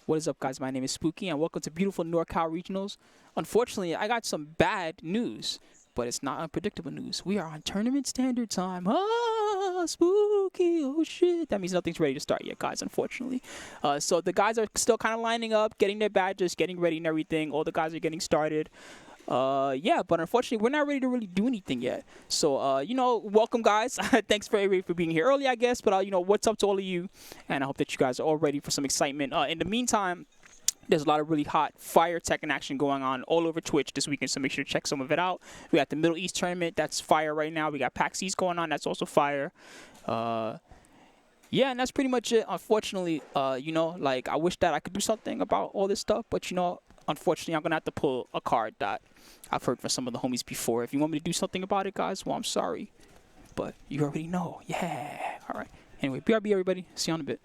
What is up, guys? My name is Spooky, and welcome to beautiful Norcal Regionals. Unfortunately, I got some bad news, but it's not unpredictable news. We are on tournament standard time. Ah, spooky. Oh, shit. That means nothing's ready to start yet, guys, unfortunately. So the guys are still kind of lining up, getting their badges, getting ready and everything. All the guys are getting started. Yeah, but unfortunately, we're not ready to really do anything yet. So, you know, welcome, guys. Thanks for everybody for being here early, I guess. But, you know, what's up to all of you? And I hope that you guys are all ready for some excitement. In the meantime, there's a lot of really hot fire Tekken action going on all over Twitch this weekend, so make sure to check some of it out. We got the Middle East tournament. That's fire right now. We got PAX East going on. That's also fire. Yeah, and that's pretty much it. Unfortunately, you know, like, I wish that I could do something about all this stuff, but, you know, unfortunately, I'm going to have to pull a card that I've heard from some of the homies before. If you want me to do something about it, guys, well, I'm sorry. But you already know. Yeah. All right. Anyway, BRB, everybody. See you in a bit.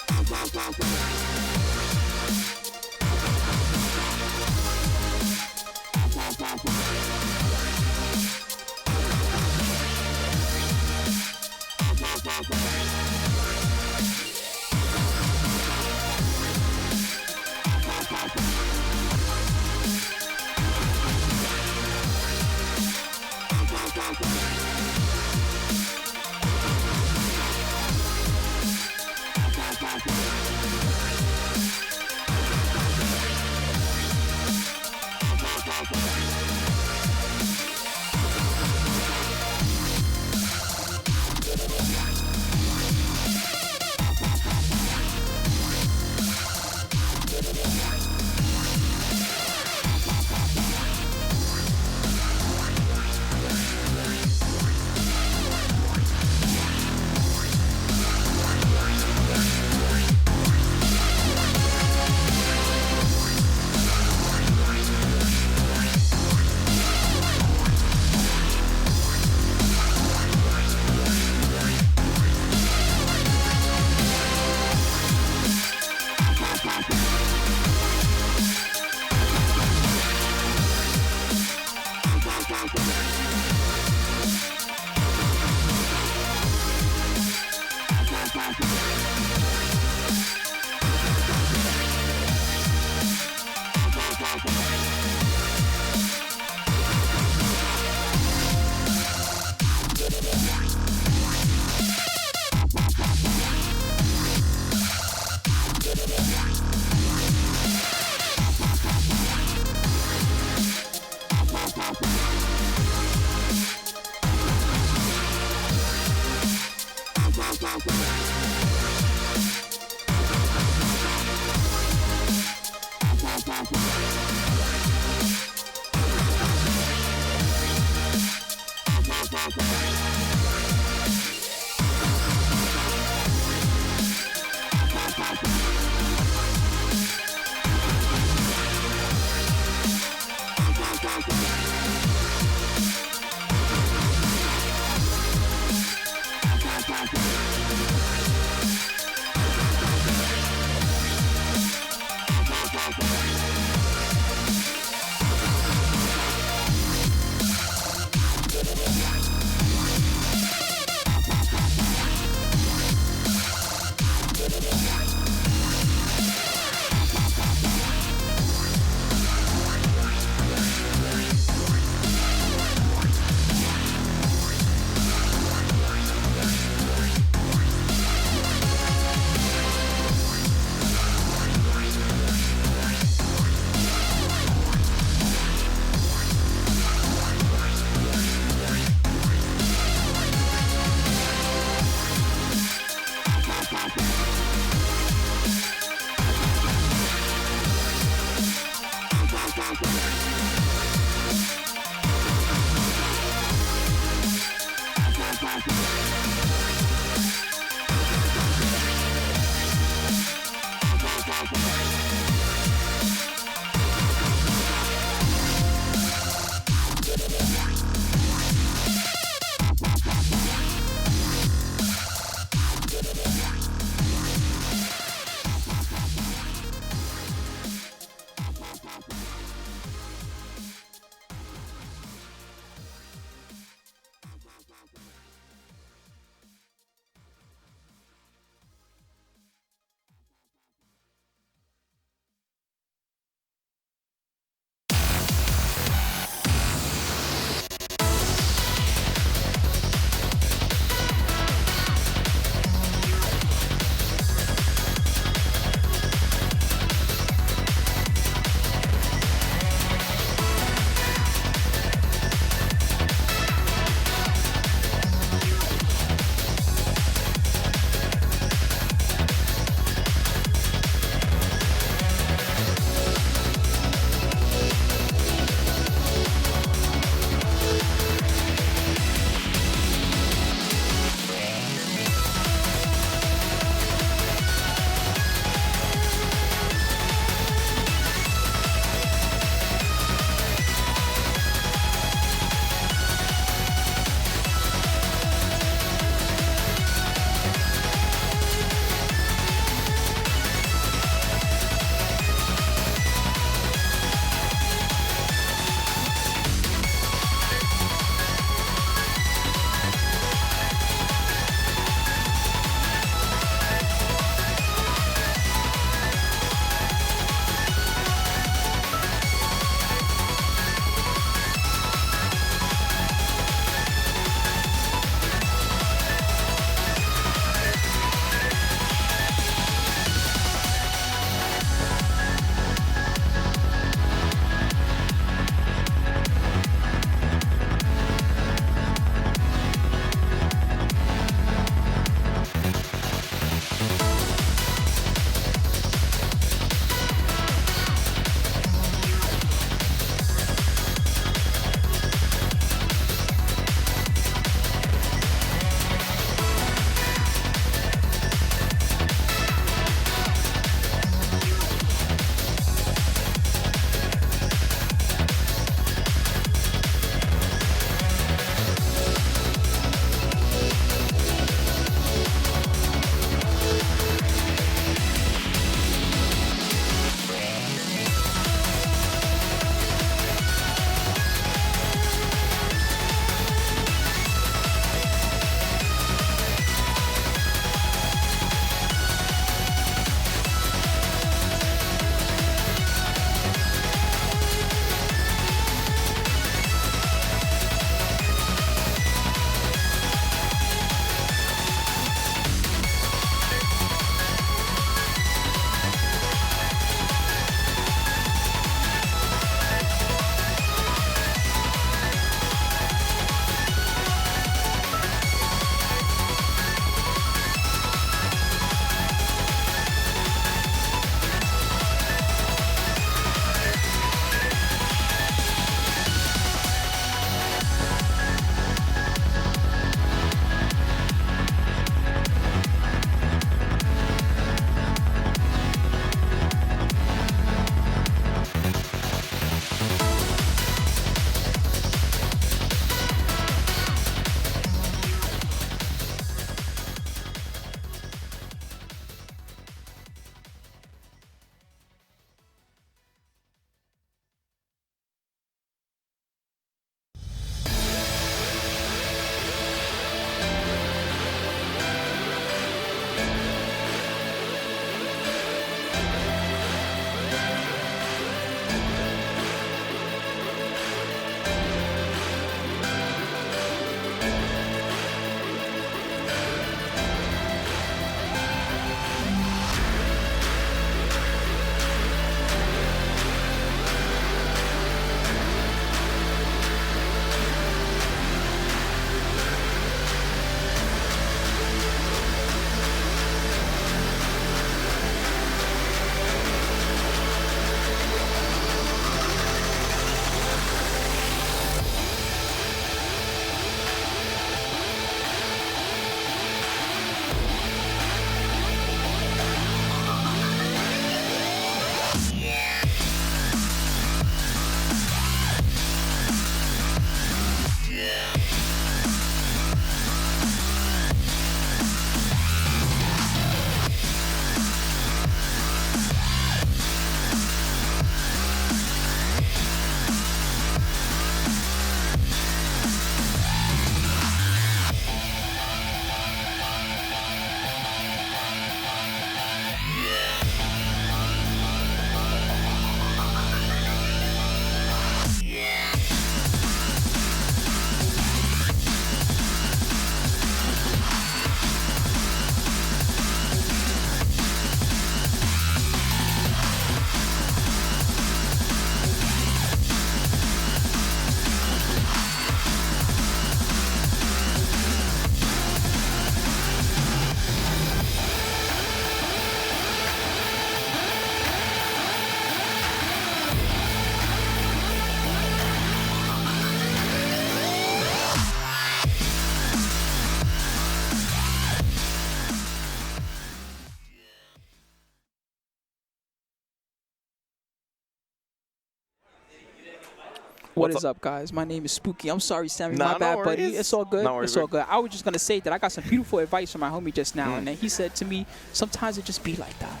What is up, guys? My name is Spooky. I'm sorry, Sammy. Nah, my bad, no buddy. worries. It's all good. No worries, It's all good. I was just going to say that I got some beautiful advice from my homie just now, and then he said to me, sometimes it just be like that.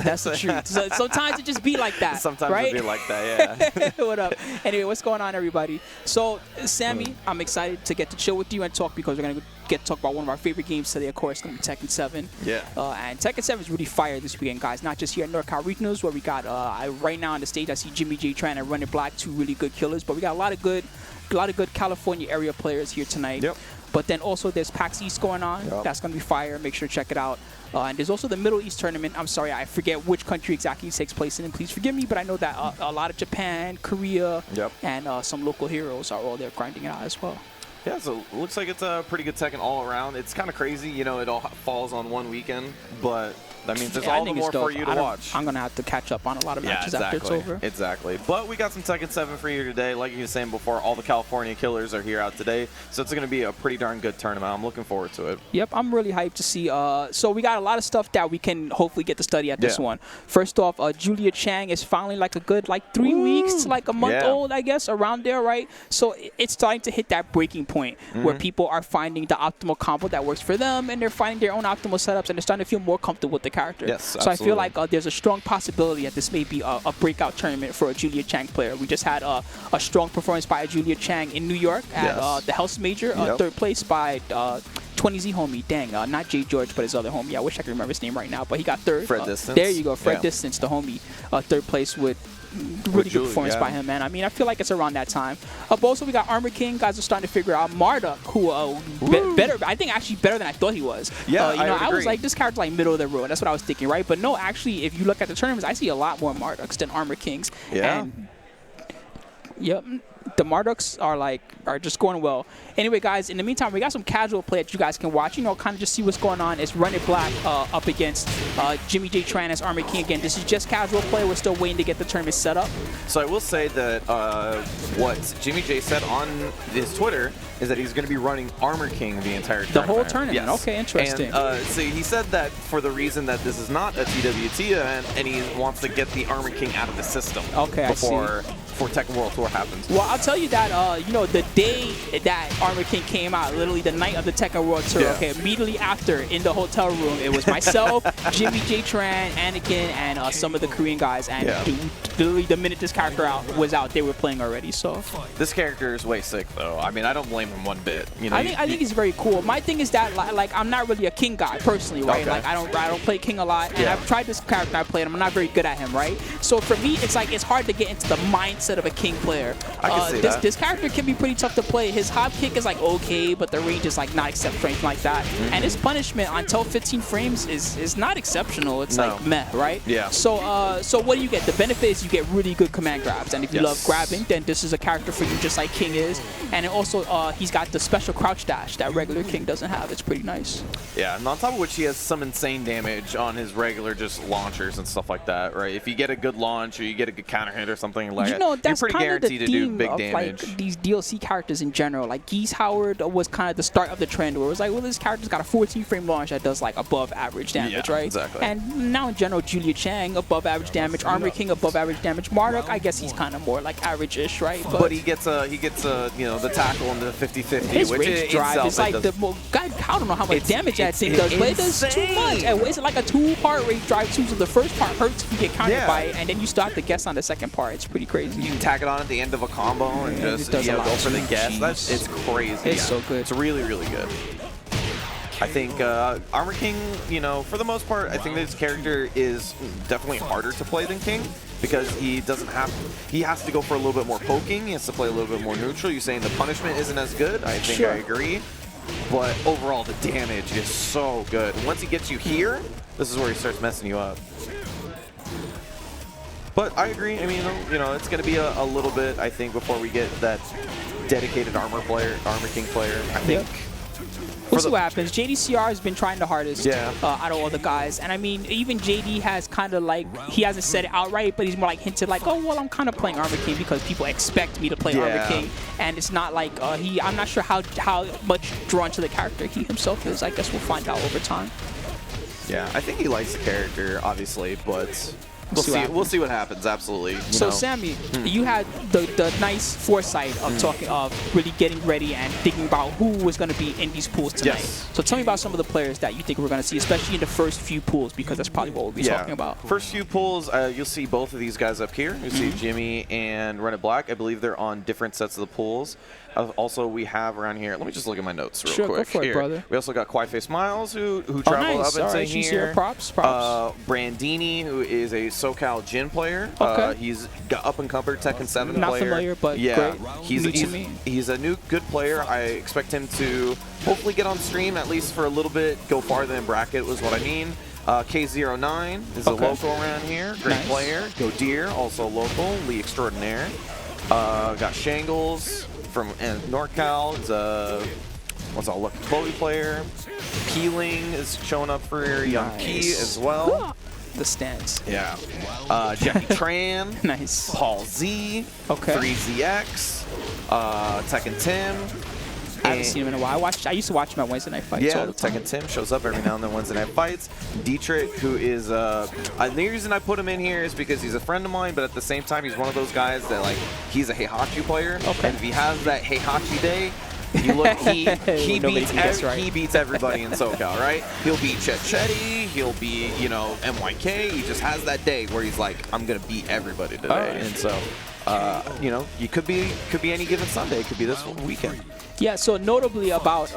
That's the truth. So, sometimes it just be like that. Sometimes right? it be like that, yeah. What up? Anyway, what's going on, everybody? So, Sammy, I'm excited to get to chill with you and talk because we're going to get to talk about one of our favorite games today, of course, going to be Tekken 7. Yeah. And Tekken 7 is really fire this weekend, guys. Not just here at Norcal Regionals, where we got, right now on the stage, I see Jimmyjtran and Runitblack, two really good killers, but we got a lot of good California area players here tonight. Yep. But then also there's PAX East going on. Yep. That's going to be fire. Make sure to check it out. And there's also the Middle East tournament. I'm sorry, I forget which country exactly it takes place in. And please forgive me, but I know that a lot of Japan, Korea, and some local heroes are all there grinding it out as well. Yeah, so it looks like it's a pretty good Tekken all around. It's kind of crazy, you know, it all falls on one weekend, but that means there's all the more for you to watch. I'm going to have to catch up on a lot of matches after it's over. Exactly. But we got some Tekken 7 for you today. Like you were saying before, all the California killers are here out today, so it's going to be a pretty darn good tournament. I'm looking forward to it. Yep, I'm really hyped to see. So we got a lot of stuff that we can hopefully get to study at this one. First off, Jimmyjtran is finally like a good 3 weeks to like a month old, I guess, around there, right? So it's starting to hit that breaking point where people are finding the optimal combo that works for them, and they're finding their own optimal setups, and they're starting to feel more comfortable with the character. Yes, so I feel like there's a strong possibility that this may be a breakout tournament for a Jimmyjtran player. We just had a strong performance by a Jimmyjtran in New York at the House Major, third place by 20Z homie. Dang, not Jay George, but his other homie. I wish I could remember his name right now, but he got third. Fred Distance. There you go, Fred Distance, the homie. Third place with really good performance by him, man. I mean, I feel like it's around that time. But also, we got Aggriken. Guys are starting to figure out Marduk, who better. I think actually better than I thought he was. Yeah, you know, I was like, this character's like middle of the road. That's what I was thinking, right? But no, actually, if you look at the tournaments, I see a lot more Marduks than Aggriken. Yeah. And, yep. The Marduks are just going well. Anyway, guys, in the meantime, we got some casual play that you guys can watch. You know, kind of just see what's going on. It's Runitblack up against Jimmyjtran as Aggriken. Again, this is just casual play. We're still waiting to get the tournament set up. So I will say that what Jimmy J said on his Twitter is that he's going to be running Armor King the entire tournament. The whole tournament? Yes. Okay, interesting. And so he said that for the reason that this is not a TWT event, and he wants to get the Armor King out of the system before Tekken World Tour happens. Well, I'll tell you that, you know, the day that Armor King came out, literally the night of the Tekken World Tour, immediately after in the hotel room, it was myself, Jimmyjtran, Anakin, and some of the Korean guys. And literally the minute this character was out, they were playing already. So this character is way sick, though. I mean, I don't blame him one bit. You know, I think he's very cool. My thing is that, like, I'm not really a King guy personally, right? Like, I don't play King a lot, and I've tried this character I played him. I'm not very good at him, right? So for me, it's like it's hard to get into the mindset of a King player. I can see that. This character can be pretty tough to play. His hop kick is like okay, but the range is like not exceptional, anything like that. And his punishment until 15 frames is not exceptional. It's like meh, right? Yeah. So so what do you get? The benefit is you get really good command grabs, and if you love grabbing, then this is a character for you, just like King is. And it also he's got the special crouch dash that regular King doesn't have. It's pretty nice. Yeah, and on top of which he has some insane damage on his regular just launchers and stuff like that, right? If you get a good launch or you get a good counter hit or something like that, you're pretty guaranteed to do big damage. Like these DLC characters in general, like Geese Howard was kind of the start of the trend where it was like, well, this character's got a 14 frame launch that does like above average damage, right? Exactly. And now in general, Jimmyjtran above average damage, Armor King above average damage, Marduk, I guess he's kind of more like average-ish, right? But he gets you know, the tackle in the 50-50, his which range drive is like God, I don't know how much damage that thing does, but it does too much. And it's like a 2-part range drive too, so the first part hurts if you get countered by it, and then you start to guess on the second part. It's pretty crazy. You can tack it on at the end of a combo and just go for the guess. It's crazy. It's so good. It's really, really good. I think Armor King, you know, for the most part, I think this character is definitely harder to play than King because he has to go for a little bit more poking. He has to play a little bit more neutral. You're saying the punishment isn't as good. I think I agree. But overall, the damage is so good. Once he gets you here, this is where he starts messing you up. But I agree. I mean, you know, it's going to be a little bit, I think, before we get that dedicated Armor King player. I think. We'll see what happens. JDCR has been trying the hardest out of all the guys. And I mean, even JD has kind of like, he hasn't said it outright, but he's more like hinted like, oh, well, I'm kind of playing Armor King because people expect me to play Armor King. And it's not like, I'm not sure how much drawn to the character he himself is. I guess we'll find out over time. Yeah, I think he likes the character, obviously, but We'll see what happens. Absolutely. So Sammy, you had the nice foresight of really getting ready and thinking about who was going to be in these pools tonight. Yes. So tell me about some of the players that you think we're going to see, especially in the first few pools, because that's probably what we'll be talking about. First few pools, you'll see both of these guys up here. You'll see Jimmy and Runitblack. I believe they're on different sets of the pools. Also, we have around here. Let me just look at my notes real quick. Go for it, brother. We also got Kawaiifacemiles who travel up into here. Props. Brandini, who is a SoCal Jin player. Okay. He's got up and covered Tekken 7 player. Not familiar, but great. He's a new good player. I expect him to hopefully get on stream at least for a little bit. Go farther than bracket was what I mean. K09 is a local around here. Great player. Ghodere, also local. Lee Extraordinaire. Got Shangles from Norcal. What's all lucky Chloe player. P.Ling is showing up for Young Key as well. The stance. Yeah. Jimmyjtran. Nice. Paul Z. 3ZX. Tekken Tim. I haven't seen him in a while. I used to watch him at Wednesday Night Fights all the time. Tekken Tim shows up every now and then Wednesday Night Fights. Dietrich, who is the reason I put him in here is because he's a friend of mine, but at the same time he's one of those guys that he's a Heihachi player, and if he has that Heihachi day, you look, he beats everybody in SoCal, right? He'll beat Chetchetti, he'll beat MYK. He just has that day where he's like, I'm gonna beat everybody today, and so. You could be any given Sunday. It could be this weekend. Yeah, so notably about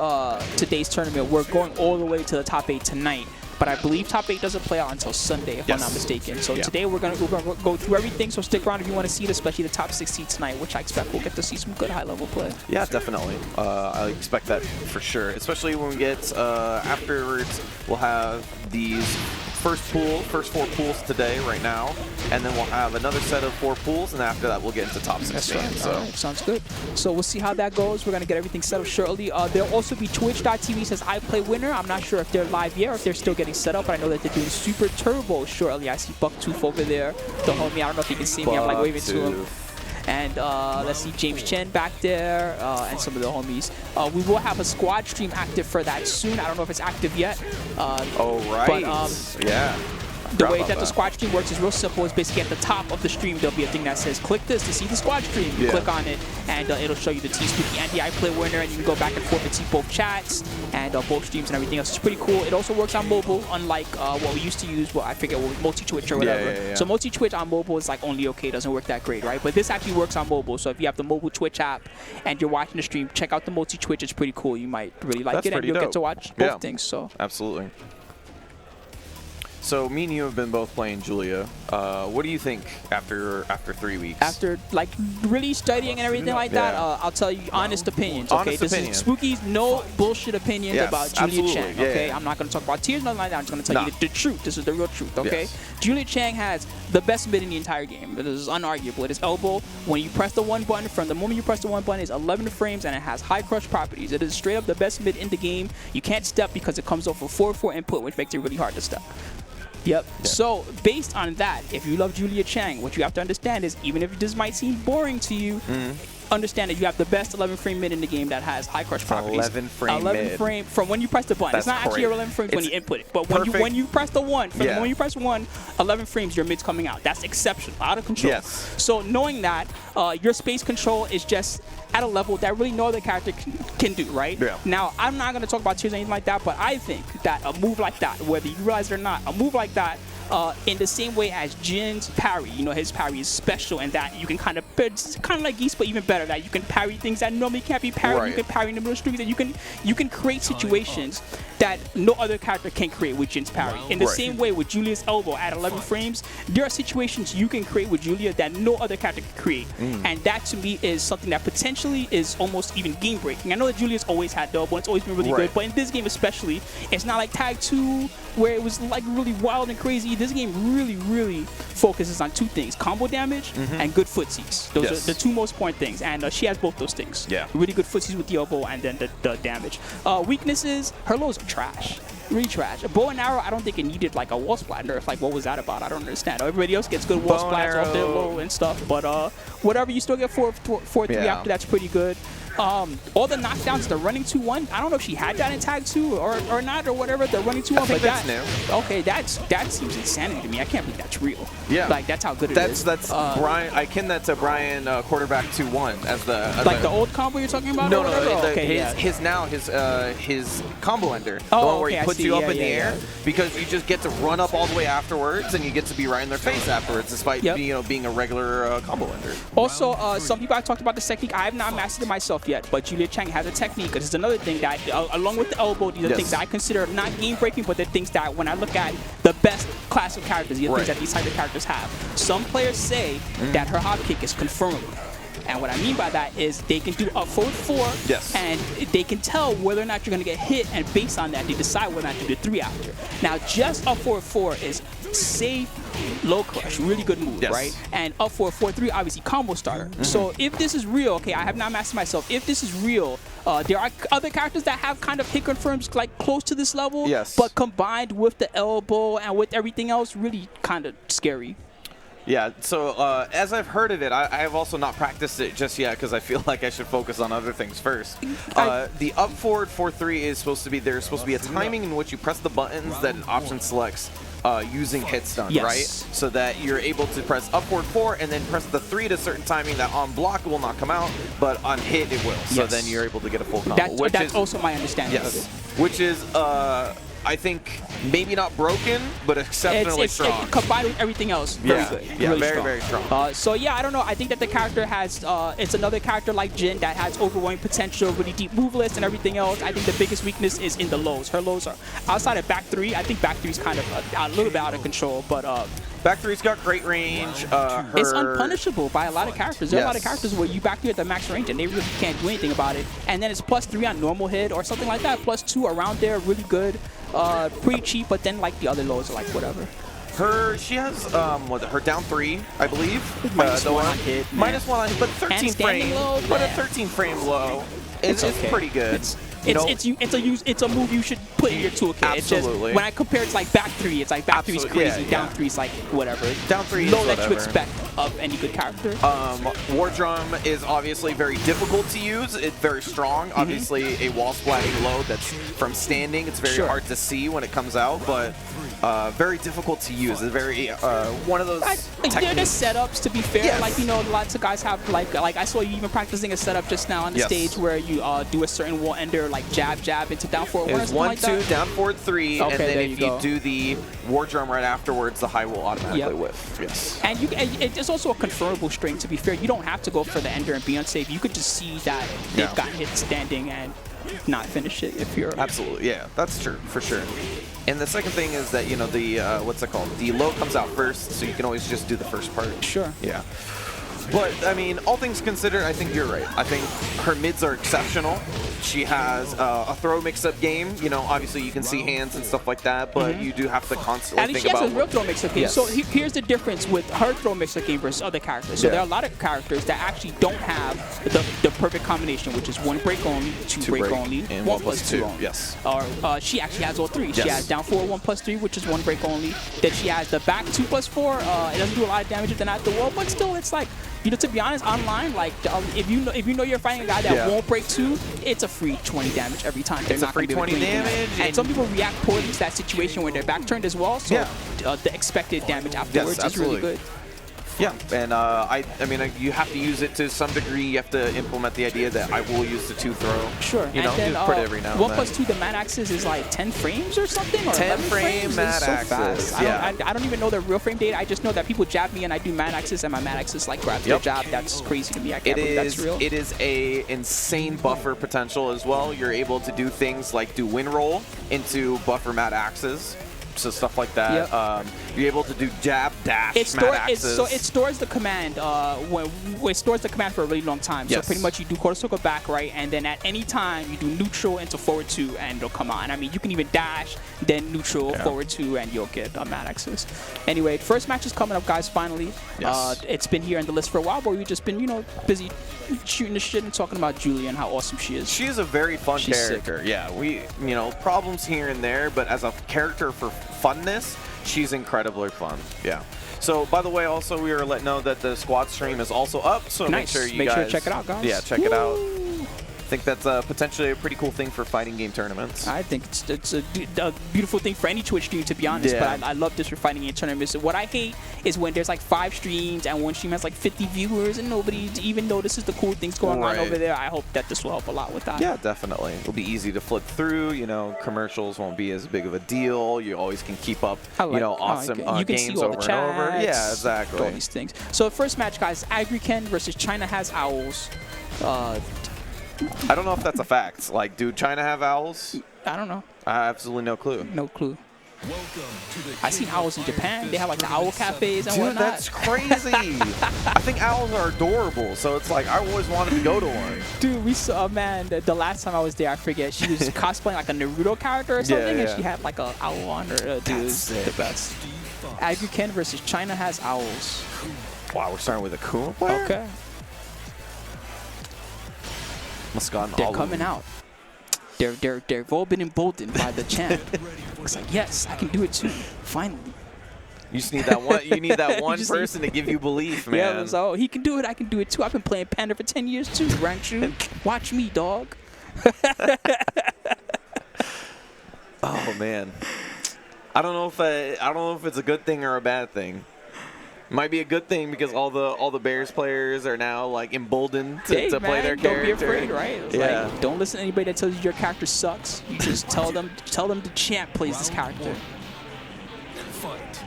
today's tournament, we're going all the way to the top 8 tonight. But I believe top 8 doesn't play out until Sunday, if I'm not mistaken. So today we're gonna go through everything. So stick around if you want to see it, especially the top 6 seeds tonight, which I expect we'll get to see some good high-level play. Yeah, definitely. I expect that for sure. Especially when we get afterwards, we'll have these first 4 pools today, right now, and then we'll have another set of 4 pools, and after that we'll get into top 16. That's right. So. All right, sounds good. So we'll see how that goes. We're gonna get everything set up shortly. There'll also be Twitch.tv says I Play Winner. I'm not sure if they're live yet or if they're still getting set up, but I know that they're doing Super Turbo shortly. I see Bucktooth over there, the homie. I don't know if you can see me. I'm like waving to him. And let's see James Chen back there and some of the homies. We will have a squad stream active for that soon. I don't know if it's active yet. But, yeah. The way that the squad stream works is real simple. It's basically at the top of the stream, there'll be a thing that says, click this to see the squad stream. You click on it, and it'll show you the T-Spooky and the I Play Winner, and you can go back and forth and see both chats and both streams and everything else. It's pretty cool. It also works on mobile, unlike what we used to use, I forget, multi-Twitch or whatever. So multi-Twitch on mobile is like only okay, doesn't work that great, right? But this actually works on mobile. So if you have the mobile Twitch app and you're watching the stream, check out the multi-Twitch. It's pretty cool. You might really like it, and you'll get to watch both things. So absolutely. So me and you have been both playing Julia. What do you think after 3 weeks? After like really studying and everything like that, I'll tell you honest opinions. Okay, this is Spooky's no bullshit opinions about Jimmyjtran. Okay, I'm not gonna talk about tiers, nothing like that. I'm just gonna tell you the truth. This is the real truth. Okay, Jimmyjtran has the best mid in the entire game. It is unarguable. It is elbow. When you press the 1 button, from the moment you press the 1 button, it's 11 frames and it has high crush properties. It is straight up the best mid in the game. You can't step because it comes off a 4/4 input, which makes it really hard to step. Yep. So based on that, if you love Jimmyjtran, what you have to understand is, even if this might seem boring to you, understand that you have the best 11 frame mid in the game that has high crush properties. 11 frame from when you press the button. It's not actually 11 frames when you input it, but when you press the 1, from when you press 1, 11 frames your mid's coming out. That's exceptional, out of control. So knowing that, your space control is just at a level that really no other character can do, right? Now, I'm not going to talk about tiers or anything like that, but I think that a move like that, whether you realize it or not, a move like that, in the same way as Jin's parry, his parry is special in that you can kind of like Geese, but even better, that you can parry things that normally can't be parried. You can parry in the middle streams, and you can create situations that no other character can create with Jin's parry. In the same way with Julia's elbow at 11 frames, there are situations you can create with Julia that no other character can create. And that to me is something that potentially is almost even game breaking. I know that Julia's always had the elbow, it's always been really good, but in this game especially, it's not like Tag 2 where it was like really wild and crazy. This game really focuses on 2 things: combo damage and good footsies. Those are the 2 most important things, and she has both those things. Really good footsies with the elbow, and then the damage. Weaknesses: her lows are trash. Really trash. A bow and arrow, I don't think it needed like a wall splat nerf. Like, what was that about? I don't understand. Everybody else gets good wall splats off their low and stuff, but whatever, you still get 4/3 after. That's pretty good. all the knockdowns, the running 2-1. I don't know if she had that in tag 2 or not or whatever. The running 2-1, but that's new. Okay, that seems insanity to me. I can't believe that's real. Yeah, like that's how good it is. That's Brian. I kin that to Brian quarterback 2-1 as the old combo you're talking about. No, his combo ender, the one where he puts you up in the air because you just get to run up all the way afterwards and you get to be right in their face afterwards, despite being a regular combo ender. Also, some people have talked about this technique. I have not mastered it myself yet, but Jimmyjtran has a technique. Because it's another thing that, along with the elbow, these are things that I consider not game breaking, but they're things that when I look at the best class of characters, these are things that these type of characters have. Some players say that her hop kick is confirmable. And what I mean by that is they can do up forward 4, and they can tell whether or not you're going to get hit, and based on that, they decide whether or not to do the 3 after. Now, just up forward 4 is safe, low crush, really good move, right? And up forward 4-3, obviously combo starter. So if this is real, okay, I have not mastered myself. If this is real, there are other characters that have kind of hit confirms like close to this level, but combined with the elbow and with everything else, really kind of scary. Yeah, so as I've heard of it, I have also not practiced it just yet because I feel like I should focus on other things first. The up forward 4-3 is supposed to be, there's supposed to be a timing in which you press the buttons that an option selects using hit stun, right? So that you're able to press up forward 4 and then press the 3 at a certain timing that on block will not come out, but on hit it will. So then you're able to get a full combo. That's also my understanding of it. Which is I think maybe not broken, but exceptionally strong. Combined with everything else, very good. Yeah, really very strong. So yeah, I don't know. I think that the character has, it's another character like Jin that has overwhelming potential, really deep move list and everything else. I think the biggest weakness is in the lows. Her lows are outside of back 3. I think back 3 is kind of a little bit out of control, but back 3's got great range. It's unpunishable by a lot of characters. There are a lot of characters where you back 3 at the max range and they really can't do anything about it. And then it's +3 on normal hit or something like that. +2 around there, really good. Pretty cheap, but then like the other lows are like whatever. She has her down 3, I believe. -1 on hit. -1 on hit, but 13 frame. Low, but a 13 frame low. It's pretty good. It's a move you should put in your toolkit. Absolutely. It's just, when I compare it to like back 3, it's like back 3 is crazy. Down 3 is like whatever. Down 3 is low that you expect of any good character. War Drum is obviously very difficult to use. It's very strong. Obviously a wall splatting low that's from standing. It's very hard to see when it comes out, but very difficult to use. It's very one of those They're the setups, to be fair. Like, you know, lots of guys have like I saw you even practicing a setup just now on the stage where you do a certain wall ender, like jab into down forward 1. It's 1-2, down forward 3, and then if you do the War Drum right afterwards, the high will automatically whiff. And it's also a confirmable string, to be fair. You don't have to go for the ender and be unsafe. You could just see that they've gotten hit standing and not finish it if you're... Absolutely, yeah, that's true, for sure. And the second thing is that, you know, the, what's it called? The low comes out first, so you can always just do the first part. Sure. Yeah. But, I mean, all things considered, I think you're right. I think her mids are exceptional. She has a throw mix-up game. You know, obviously you can see hands and stuff like that, but you do have to constantly think about... And she has a real throw mix-up game. So here's the difference with her throw mix-up game versus other characters. So there are a lot of characters that actually don't have the perfect combination, which is 1 break only, 2 break only, and 1+2 only. Yes. Or she actually has all 3. She has down forward 1+3, which is 1 break only. Then she has the back 2+4. It doesn't do a lot of damage if they're not at the wall, but still, it's like... You know, to be honest, online, like if you know you're fighting a guy that won't break 2, it's a free 20 damage every time. They're not free 20 damage, and some people react poorly to that situation when they're back turned as well. So the expected damage afterwards is really good. Yeah, and I mean, you have to use it to some degree. You have to implement the idea that I will use the 2 throw. Sure. You know, then, just put it every now and then. 1+2, the mat axis is like 10 frames or something? Or 10 frame mat axis. I don't even know the real frame data. I just know that people jab me and I do mat axis, and my mat axis like grabs their jab. That's crazy to me. I can't believe that's real. It is a insane buffer potential as well. You're able to do things like do win roll into buffer mat axes. So stuff like that. You're able to do jab, dash, it stores the command it stores the command for a really long time. So pretty much you do quarter circle back, right, and then at any time you do neutral into forward 2 and it'll come on. I mean, you can even dash, then neutral, forward 2, and you'll get a mat axis. Anyway, first match is coming up, guys, finally. It's been here in the list for a while, but we've just been, you know, busy shooting the shit and talking about Julia and how awesome she is. She is a very fun character. Sick. Yeah, you know, problems here and there, but as a character for funness, she's incredibly fun. Yeah. So, by the way, also we are letting know that the squad stream is also up, so make sure you guys check it out, guys. Yeah, check it out. think that's potentially a pretty cool thing for fighting game tournaments. I think it's a beautiful thing for any Twitch stream, to be honest. Yeah. But I love this for fighting game tournaments. What I hate is when there's like 5 streams and one stream has like 50 viewers and nobody even notices the cool things going on over there. I hope that this will help a lot with that. Yeah, definitely. It'll be easy to flip through. You know, commercials won't be as big of a deal. You always can keep up, you know, awesome you can games see all over the chats, and over. Yeah, exactly. All these things. So first match, guys, Aggriken versus China Has Owls. I don't know if that's a fact. Like, do China have owls? I don't know. I have absolutely no clue. No clue. I seen owls in Japan. They have like the owl cafes and whatnot. Dude, that's crazy. I think owls are adorable, so it's like I always wanted to go to one. Dude, we saw, man, the last time I was there, I forget, she was cosplaying like a Naruto character or something, and she had like an owl on her. Dude, it was the best. Aggriken versus China Has Owls. Wow, we're starting with a Kuma player? Okay. They're coming out. They've all been emboldened by the champ. It's like, yes, I can do it too. Finally. You just need that one. You need that one person to give you belief, man. Yeah, so he can do it. I can do it too. I've been playing Panda for 10 years too. Ranchu, watch me, dog. Oh man, I don't know if it's a good thing or a bad thing. Might be a good thing because all the Bears players are now like emboldened to play their character. Don't be afraid, right? It's yeah. Like, don't listen to anybody that tells you your character sucks. You just tell them the champ plays this character.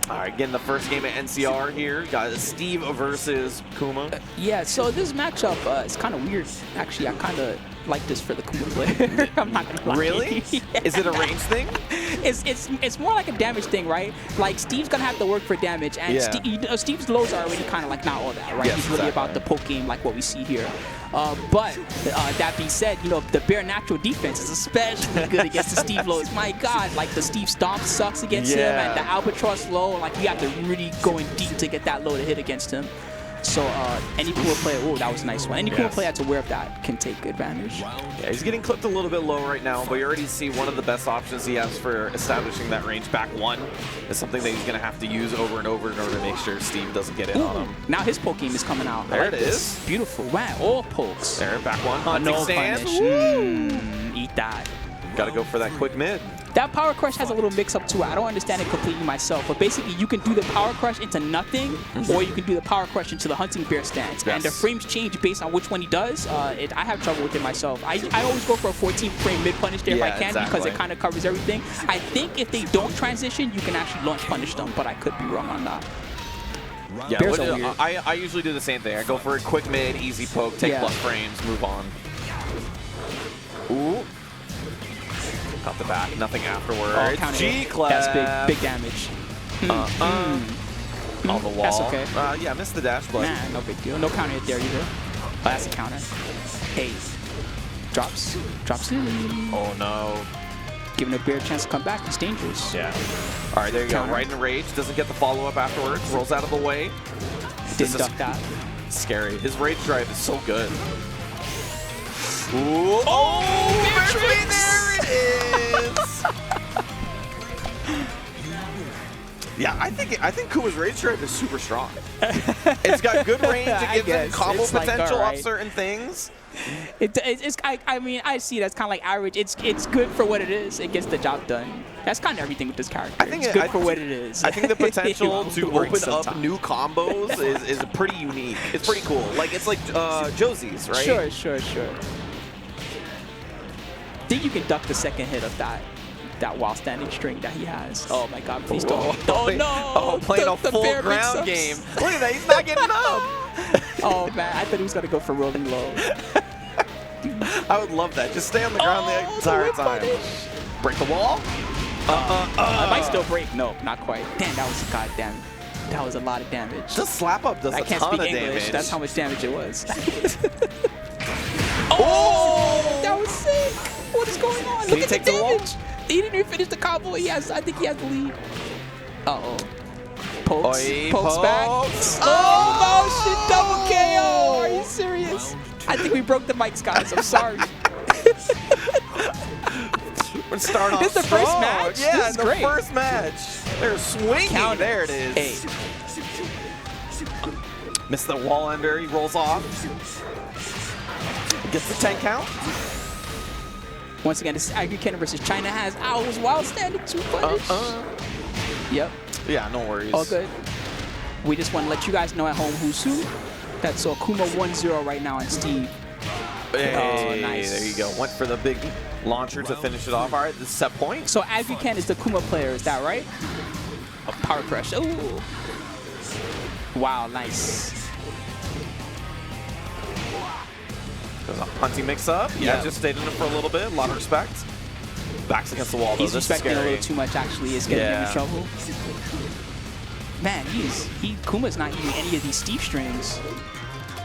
All right, getting the first game at NCR here. Got Steve versus Kuma. Yeah, so this matchup is kind of weird. Actually, I kind of like this for the Kuma player. I'm not gonna lie. Really? Yeah. Is it a range thing? It's more like a damage thing, right? Like Steve's gonna have to work for damage, and Steve's lows are already kind of like not all that, right? Yes, He's really about the poke game, like what we see here. But that being said, you know, the bare natural defense is especially good against the Steve lows. My God, like the Steve stomp sucks against him, and the Albatross low, like you have to really go in deep to get that low to hit against him. So any Kuma player, oh, that was a nice one. Any Kuma player that's aware of that can take advantage. Yeah, he's getting clipped a little bit low right now, but you already see one of the best options he has for establishing that range back one is something that he's going to have to use over and over in order to make sure Steve doesn't get in on him. Now his poke game is coming out. There it is. Beautiful. Wow, all pokes. There, back one. No punish. Eat that. Got to go for that quick mid. That power crush has a little mix-up to it. I don't understand it completely myself, but basically you can do the power crush into nothing, or you can do the power crush into the hunting bear stance. And the frames change based on which one he does. I have trouble with it myself. I always go for a 14-frame mid-punish there if I can, because it kind of covers everything. I think if they don't transition, you can actually launch punish them, but I could be wrong on that. Yeah, I usually do the same thing. I go for a quick mid, easy poke, take plus frames, move on. Ooh. Got the back, nothing afterwards. G-clap. That's big damage. On the wall. That's okay. Yeah, missed the dash, but nah, no big deal. No counter hit there either. Oh, that's a counter. Hey, drops in. Oh no. Giving a bear a chance to come back. It's dangerous. Yeah. All right, there you go. Right in rage. Doesn't get the follow-up afterwards. Rolls out of the way. Didn't duck that. Scary. His rage drive is so good. Ooh. Oh, there it is. Yeah, I think Kuma's rage drive is super strong. It's got good range. It gives him combo potential off certain things. I mean, I see that's kind of like average. It's good for what it is. It gets the job done. That's kind of everything with this character. I think it's good for what it is. I think the potential to open up new combos is pretty unique. It's pretty cool. Like it's like Josie's, right? Sure. I think you can duck the second hit of that while standing string that he has. Oh my God, please don't. Oh no! Oh, playing a full ground game. Look at that, he's not getting up. Oh man, I thought he was gonna go for rolling low. I would love that. Just stay on the ground the entire time. Break the wall? I might still break. No, not quite. Damn, that was goddamn. That was a lot of damage. Just slap up does a ton of damage. I can't speak English. That's how much damage it was. Oh, that was sick. What is going on? Look at the damage. He didn't even finish the combo. I think he has the lead. Uh-oh. Pokes back. Oh, shit. Double KO. Are you serious? I think we broke the mics, guys. I'm sorry. We're starting off This is the first match? Yeah, this is great. First match. They're swinging. Counter. There it is. Hey. Missed the wall under. He rolls off. Gets the 10 count. Once again, this is Aggriken versus China has Owls while standing 2 punish. Yep. Yeah, no worries. All good. We just want to let you guys know at home who's who. That's Kuma 1-0 right now on Steve. Hey, nice. There you go. Went for the big launcher to finish it off. All right, this is set point. So Aggriken is the Kuma player, is that right? A power crush. Ooh. Wow, nice. There's a hunting mix-up. Yeah, just stayed in it for a little bit. A lot of respect. Backs against the wall, though. He's This is respecting scary. a little too much, actually. It's getting him in trouble. Man, Kuma's not using any of these Steve strings.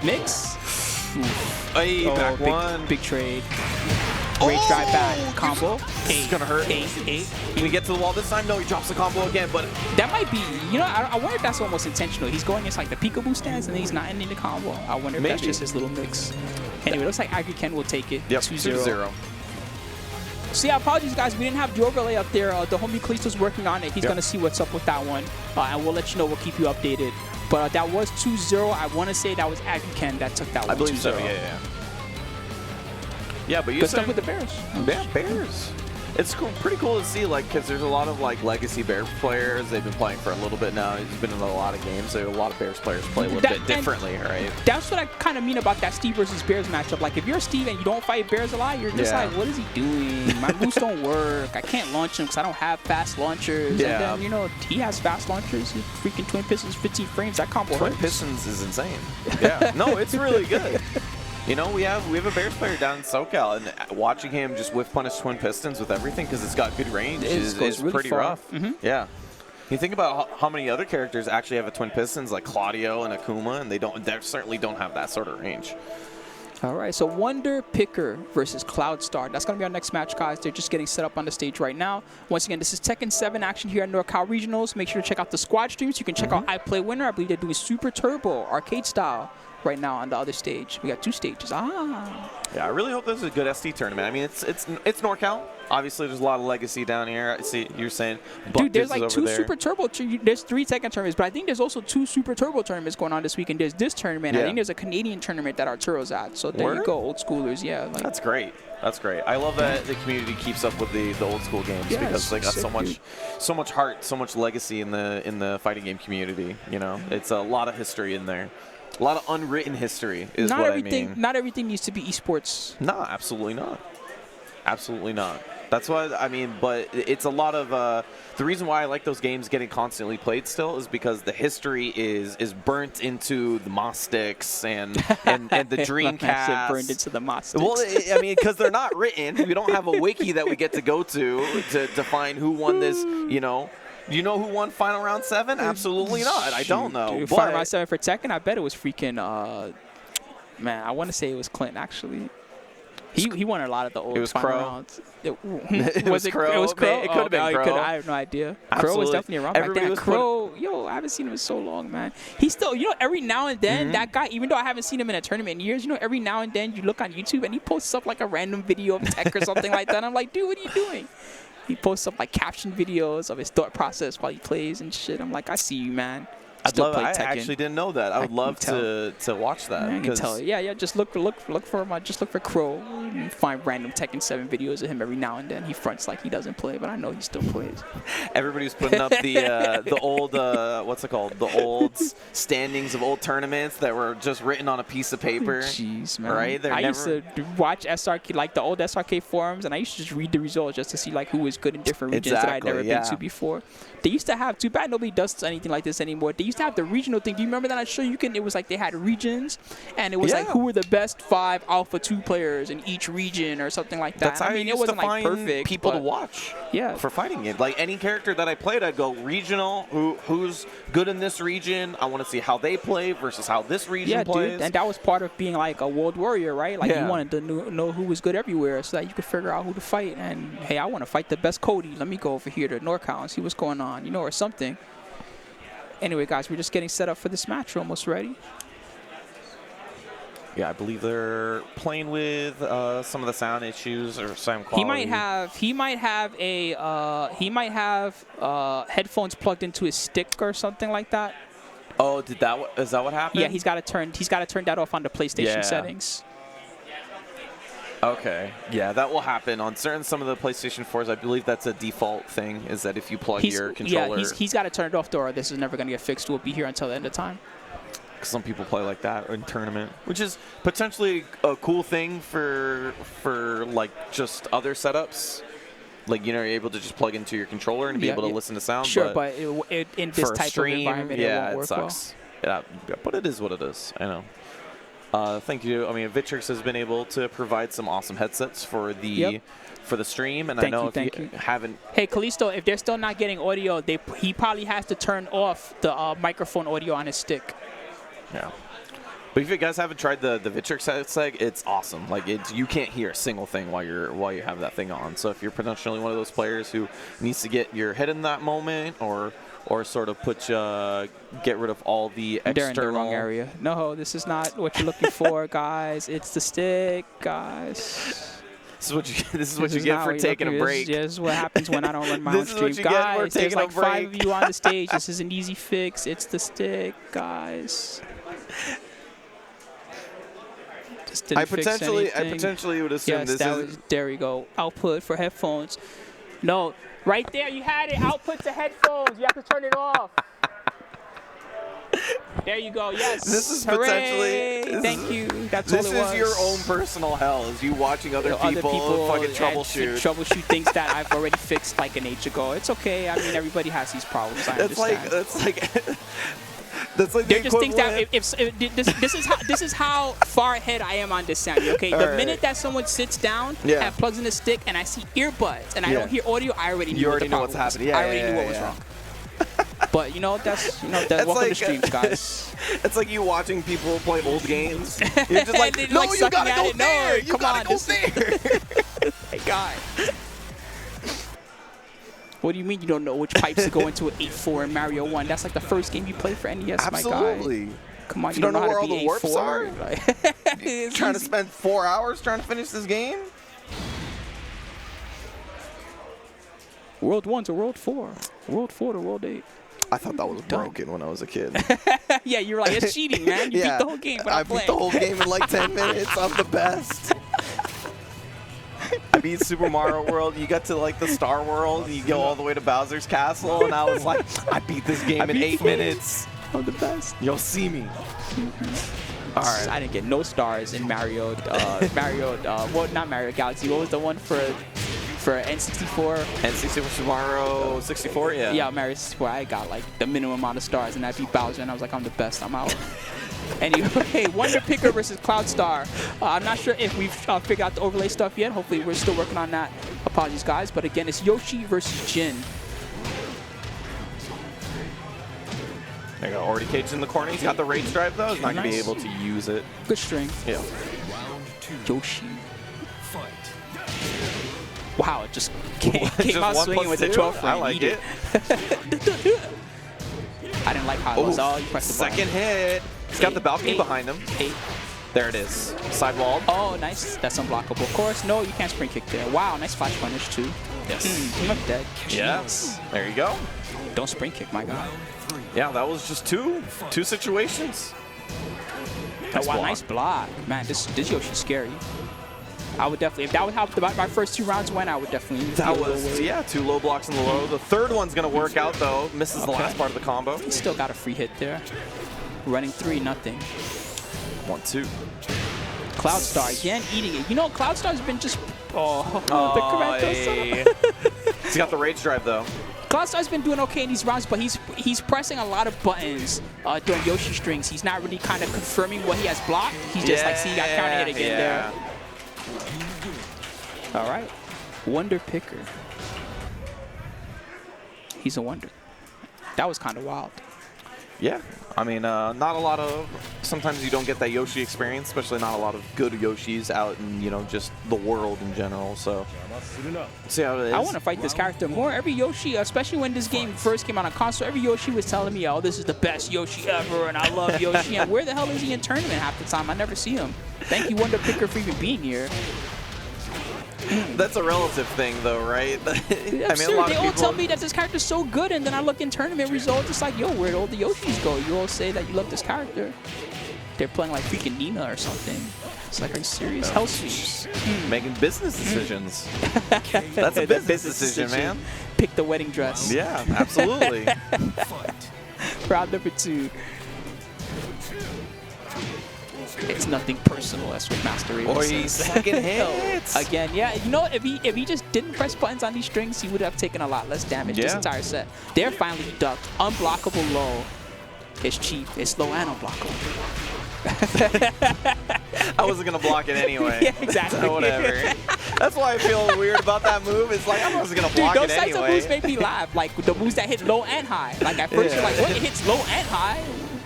Mix. Hey, back one. Big trade. Great drive back combo. This is gonna hurt. Can he get to the wall this time? No, he drops the combo again, but that might be, you know, I wonder if that's almost intentional. He's going against like the peekaboo stance and then he's not ending the combo. I wonder if that's just his little mix. Anyway, it looks like Aggriken will take it. Yep, 2-0. So yeah, apologies guys, we didn't have the overlay up there. The homie Kalisto's working on it. He's gonna see what's up with that one, and we'll let you know. We'll keep you updated. But that was 2-0. I want to say that was Aggriken that took that one. I believe 2-0. so. Yeah. Yeah, but you good stuff with the Bears. Yeah, Bears. It's cool, pretty cool to see, like, because there's a lot of like legacy Bears players. They've been playing for a little bit now. He's been in a lot of games, so a lot of Bears players play a little bit differently, right? That's what I kind of mean about that Steve versus Bears matchup. Like, if you're Steve and you don't fight Bears a lot, you're just like, what is he doing? My boosts don't work. I can't launch him because I don't have fast launchers. Yeah. And then, you know, he has fast launchers. Freaking Twin Pistons, 15 frames. That combo Twin hurts. Pistons is insane. Yeah, no, it's really good. You know, we have a Bears player down in SoCal, and watching him just whiff punish Twin Pistons with everything because it's got good range is really pretty rough. Yeah. You think about how many other characters actually have a Twin Pistons like Claudio and Akuma, and they certainly don't have that sort of range. All right, so Wunderpicka versus Cloudstar. That's going to be our next match, guys. They're just getting set up on the stage right now. Once again, this is Tekken 7 action here at Norcal Regionals. Make sure to check out the squad streams. You can check out I Play Winner. I believe they're doing Super Turbo, arcade style, right now on the other stage. We got 2 stages. Yeah, I really hope this is a good SD tournament. I mean, it's NorCal. Obviously, there's a lot of legacy down here. I see you're saying. Dude, there's like 2 Super Turbo. There's 3 Tekken tournaments, but I think there's also 2 Super Turbo tournaments going on this weekend. There's this tournament. I think there's a Canadian tournament that Arturo's at. So there you go, old schoolers. Yeah, like, that's great. That's great. I love that the community keeps up with the old school games because they got so much heart, so much legacy in the fighting game community. You know, it's a lot of history in there. A lot of unwritten history is what I mean. Not everything needs to be esports. No, absolutely not. Absolutely not. That's why, I mean, but it's a lot of, the reason why I like those games getting constantly played still is because the history is burnt into the Moss sticks and the Dreamcast. Burned into the Moss sticks. Well, I mean, because they're not written. We don't have a wiki that we get to go to find who won this, you know. You know who won Final Round 7? Absolutely not. I don't know. Dude, Final Round 7 for Tekken, I bet it was freaking, man, I want to say it was Clint, actually. He won a lot of the old Final Rounds. Was it Crow? It was Crow? It could have been Crow. I have no idea. Absolutely. Crow was definitely around back then. Crow, yo, I haven't seen him in so long, man. He's still, you know, every now and then, that guy, even though I haven't seen him in a tournament in years, you know, every now and then you look on YouTube and he posts up like a random video of tech or something like that. I'm like, dude, what are you doing? He posts up like caption videos of his thought process while he plays and shit. I'm like, I see you, man. I actually didn't know that. I would love to watch that. I can tell. Yeah. Just look for Crow and find random Tekken 7 videos of him every now and then. He fronts like he doesn't play, but I know he still plays. Everybody's putting up the old what's it called? The old standings of old tournaments that were just written on a piece of paper. Jeez, man. Right? I used to watch SRK, like the old SRK forums, and I used to just read the results just to see like who was good in different regions that I'd never been to before. They used to have, too bad nobody does anything like this anymore. They used to have the regional thing. Do you remember that? I show you it was like they had regions, and it was like who were the best 5 Alpha 2 players in each region or something like that. That's how I mean, it wasn't like perfect. People to watch. Yeah. For fighting it. Like any character that I played, I'd go regional. Who's good in this region? I want to see how they play versus how this region plays. Dude. And that was part of being like a world warrior, right? Like you wanted to know who was good everywhere so that you could figure out who to fight. And hey, I want to fight the best Cody. Let me go over here to NorCal and see what's going on, you know, or something. Anyway, guys, we're just getting set up for this match. We're almost ready. Yeah, I believe they're playing with some of the sound issues or sound quality. He might have headphones plugged into his stick or something like that. Oh, is that what happened? Yeah, he's got to turn that off on the PlayStation settings. Okay. Yeah, that will happen on some of the PlayStation 4s. I believe that's a default thing. Is that if you plug your controller? Yeah, he's got to turn it off, or this is never going to get fixed. We'll be here until the end of time. Some people play like that in tournament, which is potentially a cool thing for like just other setups. Like, you know, you're able to just plug into your controller and be able to listen to sound. Sure, but in this type of environment, it won't work sucks. Well. Yeah, but it is what it is. I know. Thank you. I mean, Vitrix has been able to provide some awesome headsets for the stream, and I know if you haven't. Hey, Kalisto, if they're still not getting audio, he probably has to turn off the microphone audio on his stick. Yeah. But if you guys haven't tried the Vitrix headset, it's awesome. Like, you can't hear a single thing while you have that thing on. So if you're potentially one of those players who needs to get your head in that moment, or sort of get rid of all the external. They're in the wrong area. No, this is not what you're looking for, guys. It's the stick, guys. This is what you get for taking a break. This is what happens when I don't run my own stream. Guys, there's like 5 of you on the stage. This is an easy fix. It's the stick, guys. I potentially would assume this is. There we go. Output for headphones. No, right there. You had it. Output to headphones. You have to turn it off. There you go. Yes. This is Hooray. Thank you. That's all it was. This is your own personal hell. Is you watching other people fucking troubleshoot. Troubleshoot things that I've already fixed like an age ago. It's okay. I mean, everybody has these problems. I understand. That's like they're just things that this is how far ahead I am on this sound. Okay, the minute that someone sits down and plugs in a stick and I see earbuds and I don't hear audio, I already knew what's happening. Yeah, I already knew what was wrong. But that's welcome like, to streams, guys. It's like you watching people play old games. You're just like, no, like, you gotta go there. You gotta go there. Hey, God. What do you mean you don't know which pipes to go into an 8-4 in Mario 1? That's like the first game you play for NES, Absolutely. My guy. Come on, you don't know where all the warps 8-4? are? Like, trying to spend 4 hours trying to finish this game? World 1 to World 4. World 4 to World 8. I thought that was broken when I was a kid. Yeah, you were like, it's cheating, man. You beat the whole game, but I beat the whole game in like 10 minutes. I'm the best. I beat Super Mario World. You got to like the Star World. You go all the way to Bowser's Castle, and I was like, I beat this game in 8 minutes. I'm the best. You'll see me. All right. I didn't get no stars in Mario. Well, not Mario Galaxy. What was the one for N64? Super Mario 64. Yeah. Yeah, Mario 64. I got like the minimum amount of stars, and I beat Bowser, and I was like, I'm the best. I'm out. Anyway, Wunderpicka versus Cloudstar. I'm not sure if we've figured out the overlay stuff yet. Hopefully, we're still working on that. Apologies, guys. But again, it's Yoshi versus Jin. There you go. Already caged in the corner. He's got the rage drive, though. He's not going to be able to use it. Good string. Yeah. Yoshi. Wow, it just came out swinging with the 12 frame. I like it. I didn't like how it was. Oh, you pressed the second hit. He's got the balcony behind him. There it is. Sidewalled. Oh, nice. That's unblockable. Of course. No, you can't spring kick there. Wow, nice flash punish, too. Yes. I'm dead. Yes. There you go. Don't spring kick, my God. Yeah, that was just two situations. Nice wow, nice block. Man, this Yoshi's scary. I would definitely, if that was how my first 2 rounds went, I would definitely. That was, 2 low blocks in the low. The third one's going to work out, though. Misses the last part of the combo. He still got a free hit there. Running 3, nothing. 1-2. Cloudstar again eating it. You know, Cloudstar's been just. He's got the rage drive, though. Cloudstar's been doing okay in these rounds, but he's pressing a lot of buttons during Yoshi strings. He's not really kind of confirming what he has blocked. He's just like, see, you got counter hit again there. All right. Wunderpicka. He's a wonder. That was kind of wild. Yeah. I mean, not a lot of... Sometimes you don't get that Yoshi experience, especially not a lot of good Yoshis out in, you know, just the world in general, so... See how it is. I want to fight this character more. Every Yoshi, especially when this game first came out on console, every Yoshi was telling me, oh, this is the best Yoshi ever, and I love Yoshi. And where the hell is he in tournament half the time? I never see him. Thank you, Wunderpicka, for even being here. That's a relative thing, though, right? I mean, they all tell me that this character's so good, and then I look in tournament results, it's like, yo, where'd all the Yoshis go? You all say that you love this character. They're playing like freaking Nina or something. It's like, are you serious? Hell sweeps. Making business decisions. That's a business decision, man. Pick the wedding dress. Yeah, absolutely. Round number 2. It's nothing personal. That's what Master Raven says. Second hits. Again, yeah. You know, if he just didn't press buttons on these strings, he would have taken a lot less damage this entire set. There, finally he ducked. Unblockable low. It's cheap. It's low and unblockable. I wasn't gonna block it anyway. Yeah, exactly. So whatever. That's why I feel weird about that move. It's like I wasn't gonna block it anyway. Those types of moves make me laugh. Like the moves that hit low and high. Like at first you're like, what? It hits low and high,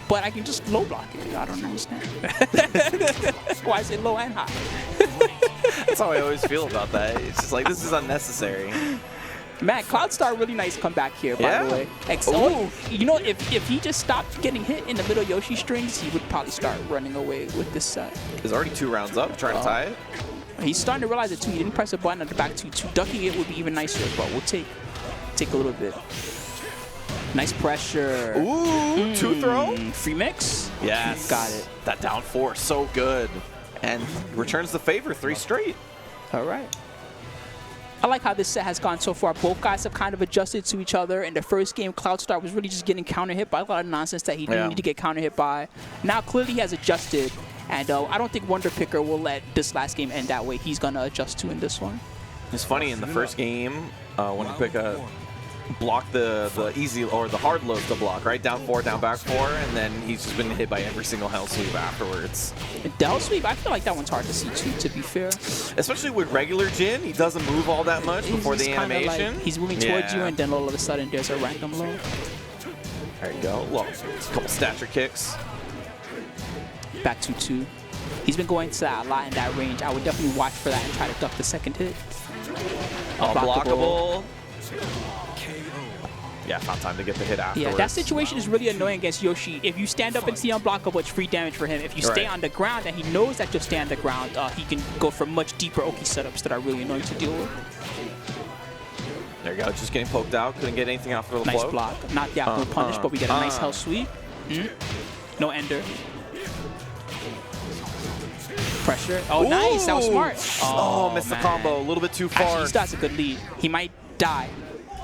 but I can just low block it. I don't understand. Why is it low and high? That's how I always feel about that. It's just like, this is unnecessary. Man, Cloudstar, really nice comeback here, by the way. You know, if he just stopped getting hit in the middle Yoshi strings, he would probably start running away with this set. He's already 2 rounds up, trying to tie it. He's starting to realize it too. He didn't press a button at the back 2-2. Ducking it would be even nicer, but we'll take a little bit. Nice pressure. Ooh, 2 throw. Free mix. Yes. Got it. That down 4, so good. And returns the favor, 3 straight. All right. I like how this set has gone so far. Both guys have kind of adjusted to each other. In the first game, Cloudstar was really just getting counter hit by a lot of nonsense that he didn't need to get counter hit by. Now, clearly, he has adjusted. And I don't think Wunderpicka will let this last game end that way. He's going to adjust to in this one. It's funny, in the first game, Wunderpicka blocked the easy or the hard lows to block, right? Down 4, down back 4, and then he's just been hit by every single hell sweep afterwards. The hell sweep, I feel like that one's hard to see too, to be fair. Especially with regular Jin, he doesn't move all that much before the animation. Like he's moving towards you, and then all of a sudden there's a random low. There you go. Well, a couple stature kicks. Back 2-2. He's been going to that a lot in that range. I would definitely watch for that and try to duck the second hit. Unblockable. Yeah, not time to get the hit afterwards. Yeah, that situation is really annoying against Yoshi. If you stand up and see unblockable, it's free damage for him. If you stay on the ground and he knows that you'll stay on the ground, he can go for much deeper Oki setups that are really annoying to deal with. There you go, just getting poked out. Couldn't get anything off of the nice float. block. Not the outdoor punish, but we get a nice hell sweep. No ender. Pressure. Oh, nice. That was smart. Oh, missed the combo. A little bit too far. Actually, he still has a good lead. He might die.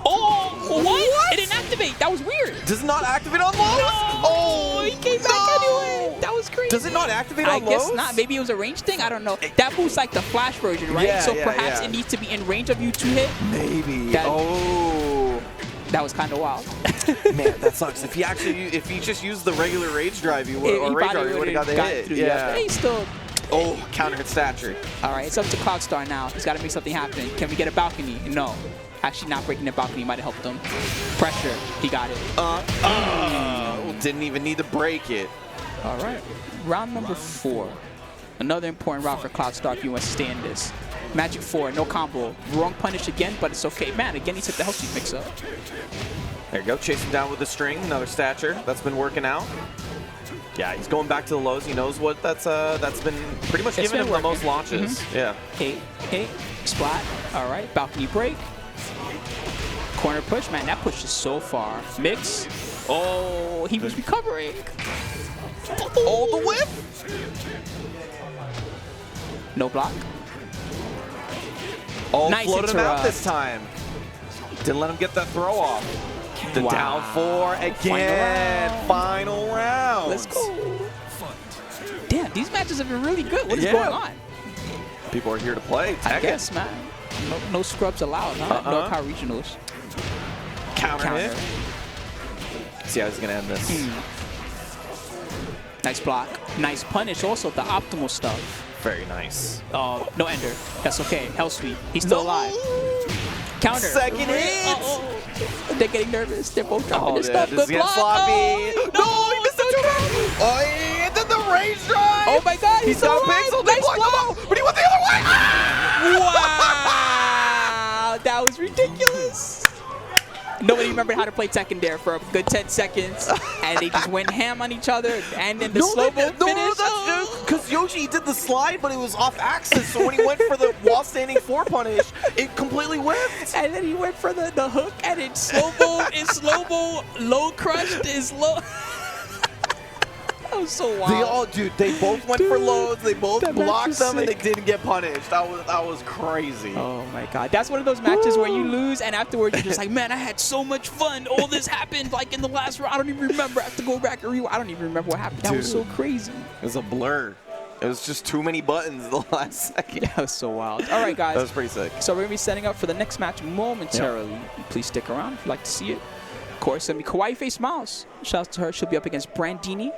Oh, what? It didn't activate. That was weird. Does it not activate on lows? No. Oh, he came back anyway. That was crazy. Does it not activate on lows? I guess not. Maybe it was a range thing. I don't know. That move's like the flash version, right? Yeah, so perhaps it needs to be in range of you to hit. Maybe. That was kind of wild. Man, that sucks. If he just used the regular rage drive, he would have got the hit. Yeah. He's still. Oh, counter hit stature. All right, it's up to Cloudstar now. He's got to make something happen. Can we get a balcony? No. Actually, not breaking the balcony might have helped him. Pressure. He got it. Didn't even need to break it. All right. Round number 4. Another important round for Cloudstar if you want to stay in this. Magic 4, no combo. Wrong punish again, but it's okay. Man, again, he took the hell sweep mix up. There you go. Chasing down with the string. Another stature. That's been working out. Yeah, he's going back to the lows. He knows what that's been pretty much giving him the most launches. Yeah. Hey, splat. All right, balcony break. Corner push, man, that push is so far. Mix. Oh, he was recovering. Oh, the whip. No block. Oh, nice floated him out this time. Didn't let him get that throw off. The down 4 again. Final round. Let's go. Damn, these matches have been really good. What is going on? People are here to play. Tekken. I guess, man. No scrubs allowed, huh? Norcal regionals. Counter hit. See how he's going to end this. Nice block. Nice punish. Also, the optimal stuff. Very nice. No ender. That's okay. Hell sweep. He's still alive. Counter. Second hit. They're getting nervous. They're both dropping their stuff. This is getting sloppy. No, he missed the 2-round. Oh, and then the rage drive. Oh my God, he's got alive. pixel. Nice block. But he went the other way. Wow, that was ridiculous. Nobody remembered how to play Tekken there for a good 10 seconds, and they just went ham on each other, and then the slow-mo finish. No, that's because Yoshi did the slide, but it was off axis, so when he went for the while-standing 4 punish, it completely whipped. And then he went for the hook, and it slow-mo, low crushed, is low. That was so wild. They both went for loads. They both that match blocked was them, and they sick. didn't get punished. That was crazy. Oh my god, that's one of those matches where you lose and afterwards you're just like, man, I had so much fun. All this happened like in the last round. I don't even remember. I have to go back and rewind. I don't even remember what happened. That was so crazy. It was a blur. It was just too many buttons the last second. That was so wild. All right, guys. That was pretty sick. So we're gonna be setting up for the next match momentarily. Please stick around if you'd like to see it. Of course, it's gonna be Kawaiifacemiles. Shout out to her. She'll be up against Brandini.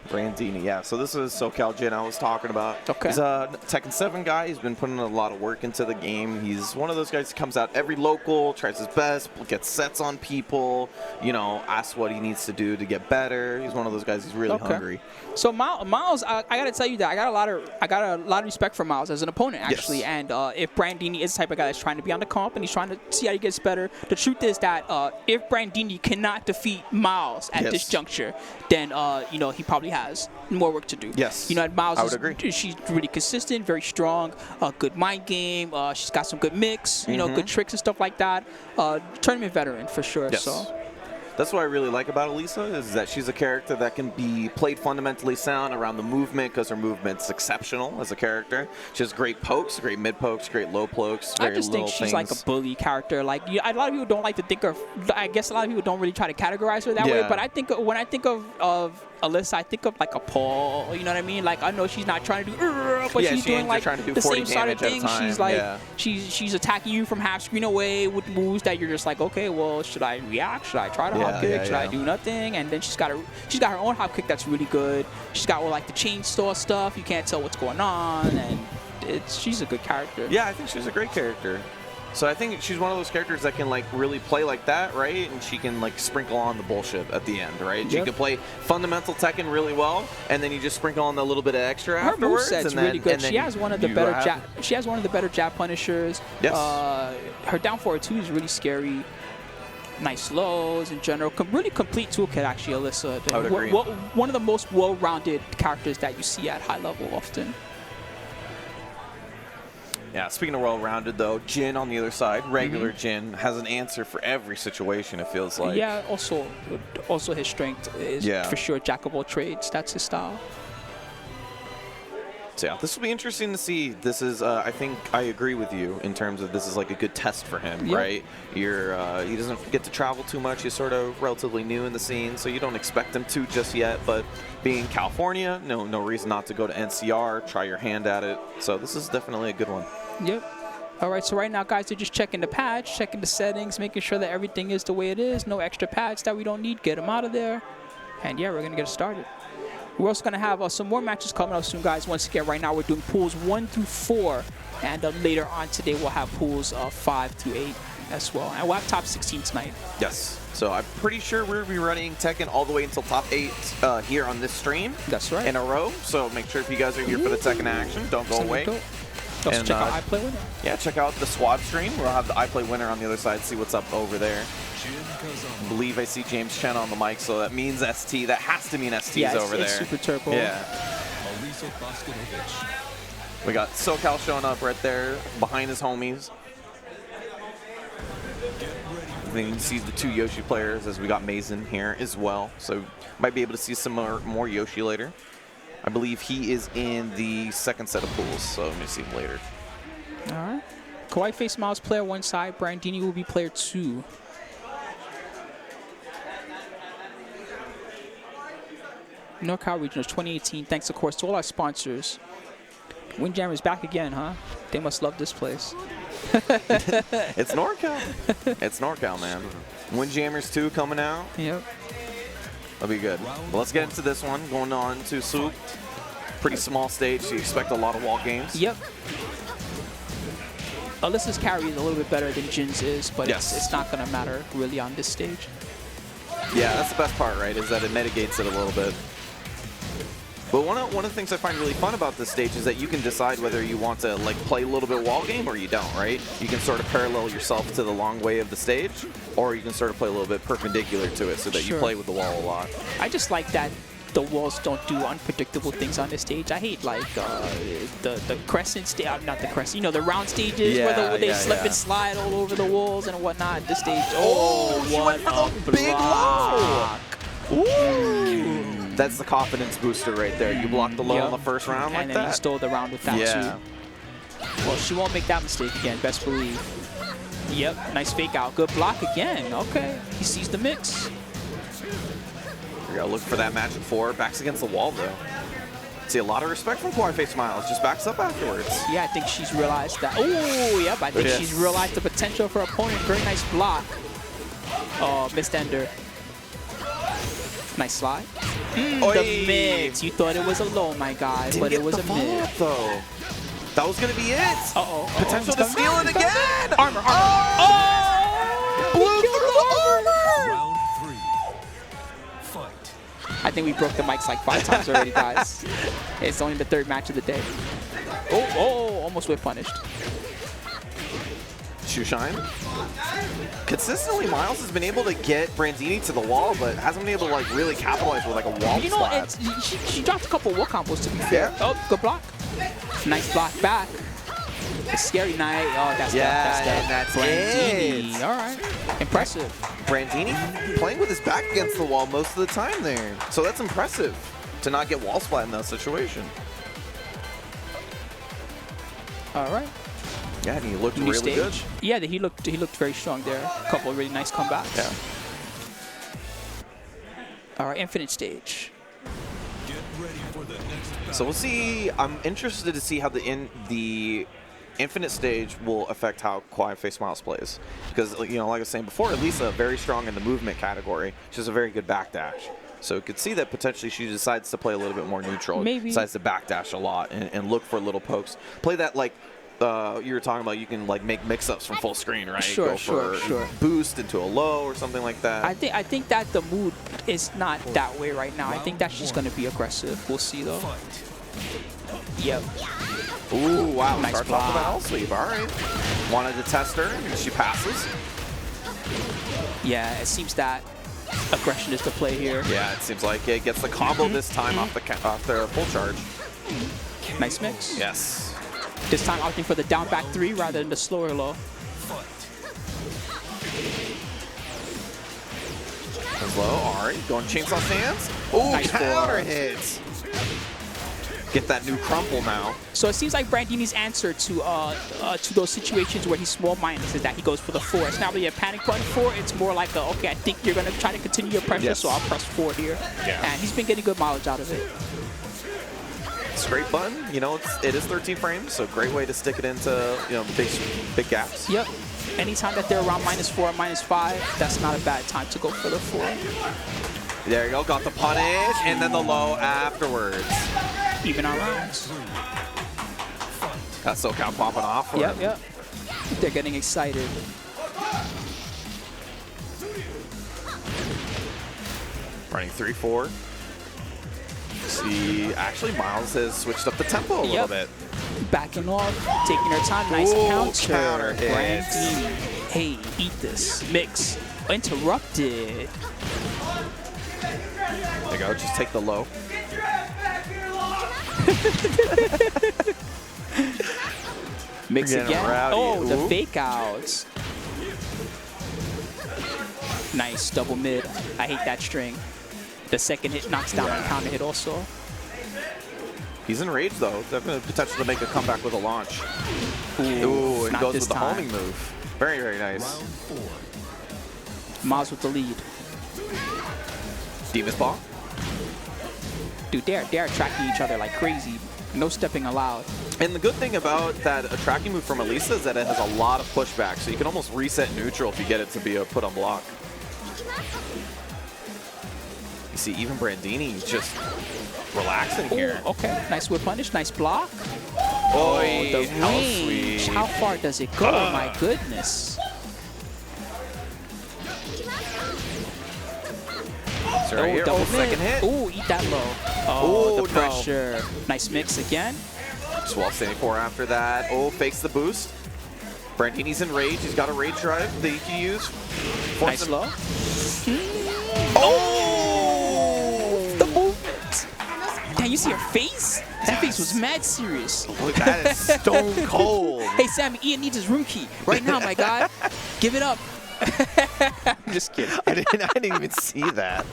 Brandini, yeah. So this is SoCal Jin I was talking about. Okay. He's a Tekken 7 guy. He's been putting a lot of work into the game. He's one of those guys who comes out every local, tries his best, gets sets on people, you know, asks what he needs to do to get better. He's one of those guys who's really hungry. So Miles, I gotta tell you that I got a lot of respect for Miles as an opponent actually. Yes. And if Brandini is the type of guy that's trying to be on the comp and he's trying to see how he gets better, the truth is that if Brandini cannot defeat Miles at this juncture, then you know, he probably has more work to do. Yes. You know, Miles I would agree. She's really consistent, very strong, good mind game. She's got some good mix, you know, good tricks and stuff like that. Tournament veteran for sure. Yes. So. That's what I really like about Elisa is that she's a character that can be played fundamentally sound around the movement because her movement's exceptional as a character. She has great pokes, great mid pokes, great low pokes. I just think she's like a bully character. Like a lot of people don't like to think of. I guess a lot of people don't really try to categorize her that way. But I think when I think of Alyssa, I think of like a Paul. You know what I mean? Like I know she's not trying to do, but she's doing like the same sort of thing. She's like she's attacking you from half screen away with moves that you're just like, okay, well, should I react? Should I try to hop kick? Should I do nothing? And then she's got her own hop kick that's really good. She's got all like the chainsaw stuff. You can't tell what's going on, and she's a good character. Yeah, I think she's a great character. So I think she's one of those characters that can like really play like that, right? And she can like sprinkle on the bullshit at the end, right? She can play fundamental Tekken really well, and then you just sprinkle on a little bit of extra afterwards. Her moveset's really good. She has one of the better jab punishers. Yes. Her down forward 2 is really scary. Nice lows in general. Really complete toolkit actually, Alyssa. I would agree. One of the most well-rounded characters that you see at high level often. Yeah, speaking of well-rounded, though, Jin on the other side, regular Jin, has an answer for every situation, it feels like. Yeah, also his strength is for sure jack of all trades. That's his style. So, yeah, this will be interesting to see. This is, I think I agree with you in terms of this is like a good test for him, right? He doesn't get to travel too much. He's sort of relatively new in the scene, so you don't expect him to just yet. But being California, no reason not to go to NCR, try your hand at it. So this is definitely a good one. Yep. All right, so right now, guys, they're just checking the patch, checking the settings, making sure that everything is the way it is. No extra pads that we don't need. Get them out of there. And, yeah, we're going to get started. We're also going to have some more matches coming up soon, guys. Once again, right now we're doing pools 1 through 4. And later on today, we'll have pools 5 through 8 as well. And we'll have top 16 tonight. Yes. So I'm pretty sure we're going to be running Tekken all the way until top 8 here on this stream. That's right. In a row. So make sure if you guys are here for the Tekken action, don't go away. Also check out iPlay Winner. Yeah, check out the SWAT stream. We'll have the iPlay Winner on the other side, see what's up over there. I believe I see Jimmyjtran on the mic, so that means ST. That has to mean ST's over there. Yeah, Super Turbo. Yeah. We got SoCal showing up right there behind his homies. Then you can see the 2 Yoshi players as we got Mason here as well. So might be able to see some more Yoshi later. I believe he is in the second set of pools, so let me see him later. All right. Kawaiifacemiles player 1 side. Brandini will be player 2. Norcal Regionals 2018. Thanks, of course, to all our sponsors. Windjammer's back again, huh? They must love this place. It's Norcal. It's Norcal, man. Windjammers 2 coming out. Yep. That'll be good. Well, let's get into this one. Going on to Soup. Pretty small stage, so you expect a lot of wall games. Yep. Alyssa's carry is a little bit better than Jin's is, but it's not going to matter really on this stage. Yeah, that's the best part, right, is that it mitigates it a little bit. But one of the things I find really fun about this stage is that you can decide whether you want to like play a little bit wall game or you don't, right? You can sort of parallel yourself to the long way of the stage, or you can sort of play a little bit perpendicular to it so that you play with the wall a lot. I just like that the walls don't do unpredictable things on this stage. I hate like the crescent stage, not the crescent, you know, the round stages where they slip and slide all over the walls and whatnot. This stage, what a block! Big wall! Ooh. That's the confidence booster right there. You block the low in the first round like and then that. he stole the round with that Yeah. too. Well, she won't make that mistake again, best believe. Yep, nice fake out. Good block again. Okay, he sees the mix. We gotta look for that match at 4. Backs against the wall though. See a lot of respect from Kawaiifacemiles. Just backs up afterwards. Yeah, I think she's realized that. Oh, yep, I think she's realized the potential for her opponent. Very nice block. Oh, missed ender. Nice slide. The mix. You thought it was a low, my guy, but it was a mid. Though. That was gonna be it. Potential to steal it again. Armor. Oh! Blew through the armor. I think we broke the mics like 5 times already, guys. It's only the 3rd match of the day. Oh, almost whip punished. Shoe shine. Consistently, Miles has been able to get Brandini to the wall, but hasn't been able to like really capitalize with like a wall slap. She dropped a couple wall combos to be fair. Yeah. Oh, good block. Nice block back. A scary night. Oh, that's that's Brandini. it. All right. Impressive. Brandini playing with his back against the wall most of the time there. So that's impressive to not get wall splat in that situation. All right. Yeah, and he looked New really good. Yeah, he looked very strong there. A couple of really nice comebacks. Yeah. All right, infinite stage. So we'll see. I'm interested to see how the infinite stage will affect how Kawaiifacemiles plays, because like I was saying before, Elisa very strong in the movement category. She has a very good backdash. So you could see that potentially she decides to play a little bit more neutral. Maybe. Decides to backdash a lot and look for little pokes. Play that like you were talking about. You can like make mix-ups from full screen, right? Sure, Go for boost into a low or something like that. I think that the mood is not that way right now. I think that she's going to be aggressive. We'll see though. Yep. Ooh, wow. Nice Starts block. off with an L sleeve. All right. Wanted to test her, and she passes. Yeah, it seems that aggression is the play here. Yeah, it seems like it gets the combo this time off the full charge. Nice mix. Yes. This time opting for the down back 3 rather than the slower low. Low, all right. Going chainsaw stance. Ooh, Nice counter block. hits. Get that new crumple now. So it seems like Brandini's answer to those situations where he's small minus is that he goes for the 4. It's not really a panic button 4. It's more like a, okay, I think you're going to try to continue your pressure, so I'll press 4 here. Yeah. And he's been getting good mileage out of it. It's a great button. It is 13 frames, so great way to stick it into big gaps. Yep. Anytime that they're around -4, -5, that's not a bad time to go for the 4. There you go. Got the punish, and then the low afterwards. Even our rounds. That's SoCal popping off. Yep. They're getting excited. Running 3-4. See, actually, Miles has switched up the tempo a little bit. Backing off, taking her time. Nice counter. hits. Brandini. Hey, eat this. Mix. Interrupted. There you go. Just take the low. Mix again. Rowdy. Oh, the Ooh. fake outs. Nice double mid. I hate that string. The second hit knocks down on counter hit also. He's enraged though. Definitely potential to make a comeback with a launch. Ooh, and not goes this with the time. homing move. Very, very nice. Miles with the lead. Divas ball. Dude, they're tracking each other like crazy. No stepping allowed. And the good thing about that tracking move from Elisa is that it has a lot of pushback, so you can almost reset neutral if you get it to be a put on block. You see, even Brandini just relaxing here. Okay, nice whip punish, nice block. Oh, The how range. sweet. How far does it go? My goodness. So right here, double second hit. Ooh, eat that low. Oh, Ooh, the pressure. Nice mix again. Swell standing 4 after that. Oh, fakes the boost. Brandini's in rage. He's got a rage drive that he can use. Nice low. Oh! The movement. Damn, you see her face? That face was mad serious. Look, that is stone cold. Hey, Sammy, Ian needs his room key right now, my guy. Give it up. I'm just kidding. I didn't even see that.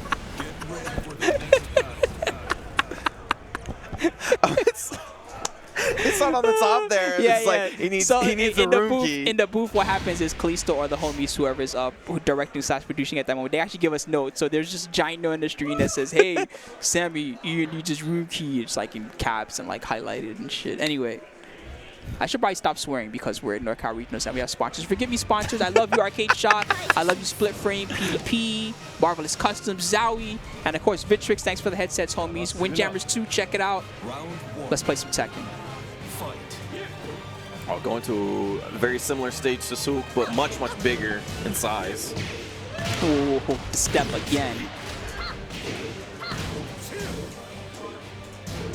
It's not on the top there. Yeah, It's like he needs a in the room booth, key. in the booth, what happens is Kalisto or the homies, whoever's directing / producing at that moment, they actually give us notes. So there's just a giant note on the screen that says, "Hey, Sammy, you need this room key." It's like in caps and like highlighted and shit. Anyway, I should probably stop swearing because we're at Norcal Regionals and we have sponsors. Forgive me, sponsors. I love you, Arcade Shop. I love you, Split Frame, PvP, Marvelous Customs, Zowie, and of course, Vitrix. Thanks for the headsets, homies. Windjammers 2, check it out. Let's play some Tekken. I'll go into a very similar stage to Sook, but much, much bigger in size. Ooh, the step again.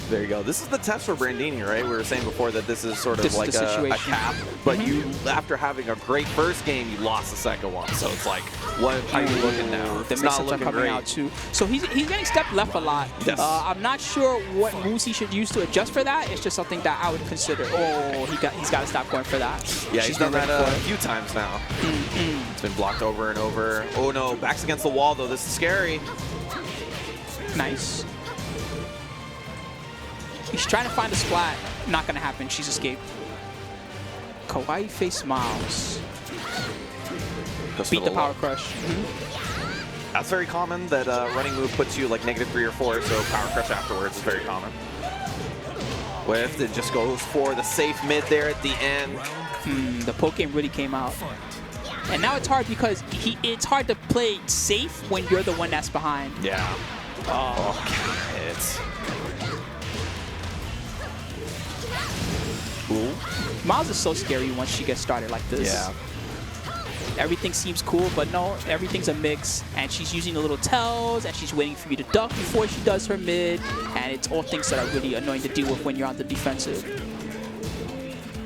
There you go. This is the test for Brandini, right? We were saying before that this is sort of This is like the a cap, but you, after having a great first game, you lost the second one. So it's like, how are you looking now? The It's not mix-ups are looking coming great. out too. So he's getting step left a lot. Yes. I'm not sure what moves he should use to adjust for that. It's just something that I would consider. Oh, he's got to stop going for that. Yeah, She's he's done not that ready a for it. few times now. It's been blocked over and over. Oh no, back's against the wall though. This is scary. Nice. He's trying to find a splat. Not gonna happen. She's escaped. Kawaiifacemiles. Goes for Beat the low. power crush. That's very common. That running move puts you like -3 or 4, so power crush afterwards is very common. With it just goes for the safe mid there at the end. The poke game really came out. And now it's hard because it's hard to play safe when you're the one that's behind. Yeah. Oh, it's. Ooh. Miles is so scary once she gets started like this. Yeah. Everything seems cool, but no, everything's a mix. And she's using the little tells, and she's waiting for you to duck before she does her mid. And it's all things that are really annoying to deal with when you're on the defensive.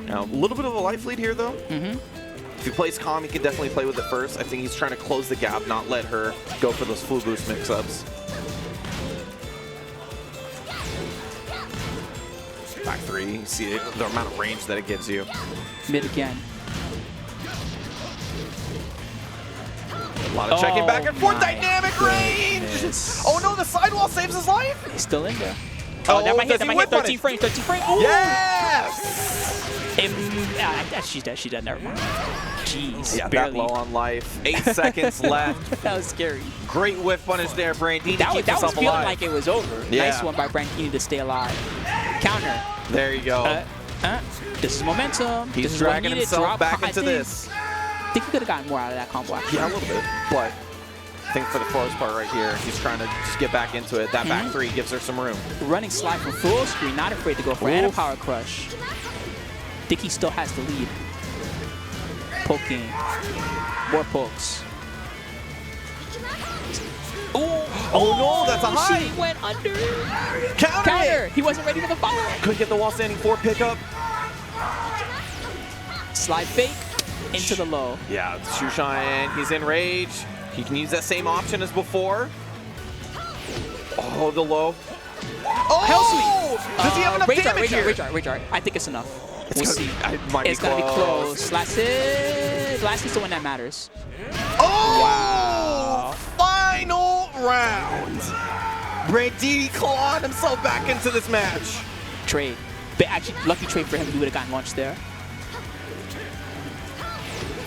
Now, a little bit of a life lead here, though. If he plays calm, he can definitely play with it first. I think he's trying to close the gap, not let her go for those full boost mix-ups. Back 3, you see it, the amount of range that it gives you. Mid again. A lot of checking back and forth, my dynamic range! goodness. Oh no, the sidewall saves his life! He's still in there. Oh, Oh, that might hit, does that he might hit. whip 13 punish? frames, 13 frames. Ooh! Yes! She's dead, she's dead, never mind. Jeez, Yeah, barely. that low on life. 8 seconds left. That was scary. Great whiff punish there, Brandini That was keeps himself feeling alive. like it was over. Yeah. Nice one by Brandini to stay alive. Counter. There you go. This is momentum. He's this is what dragging needed. himself Drop back high. into this. I think he could have gotten more out of that combo, actually. Yeah, a little bit. But I think for the first part right here, he's trying to just get back into it. That back 3 gives her some room. Running slide from full screen, not afraid to go for and a power crush. Think he still has the lead. Poking. More pokes. Oh no, that's a high! She went under. Counter! Counter. He wasn't ready for the follow. Could get the wall standing 4 pickup. Slide fake into the low. Yeah, Shushan, he's in rage. He can use that same option as before. Oh, the low. Oh! Hell sweep. Does he have enough damage here? Rage art. I think it's enough. We'll see. It might It's be gonna close. be close. Last is the one that matters. Oh! Wow. Final round. Brandini clawed himself back into this match. Trade. But actually, lucky trade for him. He would have gotten launched there.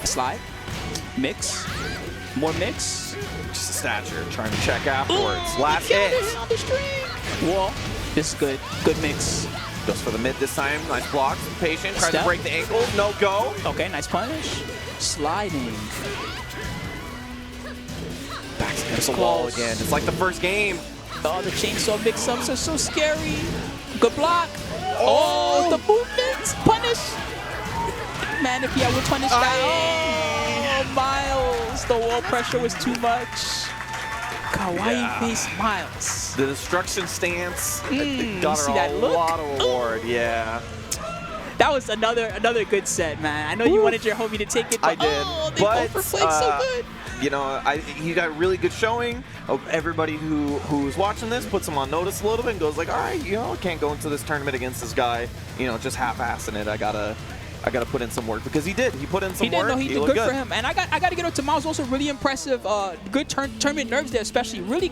Slide. Mix. More mix. Just a stature, trying to check afterwards. Ooh, Last he killed hit. it on the string. Wall. This is good. Good mix. Goes for the mid this time. Nice blocks. Patient. Tries to Step. break the ankle. No go. Okay, nice punish. Sliding. Back against the wall Close. again. It's like the first game. Oh, the chainsaw mix-ups are so scary. Good block. Oh, the movements. Punish. Man, if he would punish that. Oh, Miles. The wall pressure was too much. Kawaiifacemiles. The destruction stance got you her see a that look? lot of reward. Yeah. That was another good set, man. I know you wanted your homie to take it, but I did. oh, they But, both played so good. You know, he got a really good showing. Everybody who's watching this puts him on notice a little bit and goes like, all right, you know, I can't go into this tournament against this guy, you know, just half-assing it. I gotta I got to put in some work, because he did. He put in some He did, work. no, he did looked good for him. And I got to get up to Miles also, really impressive. Good tournament nerves there, especially. Really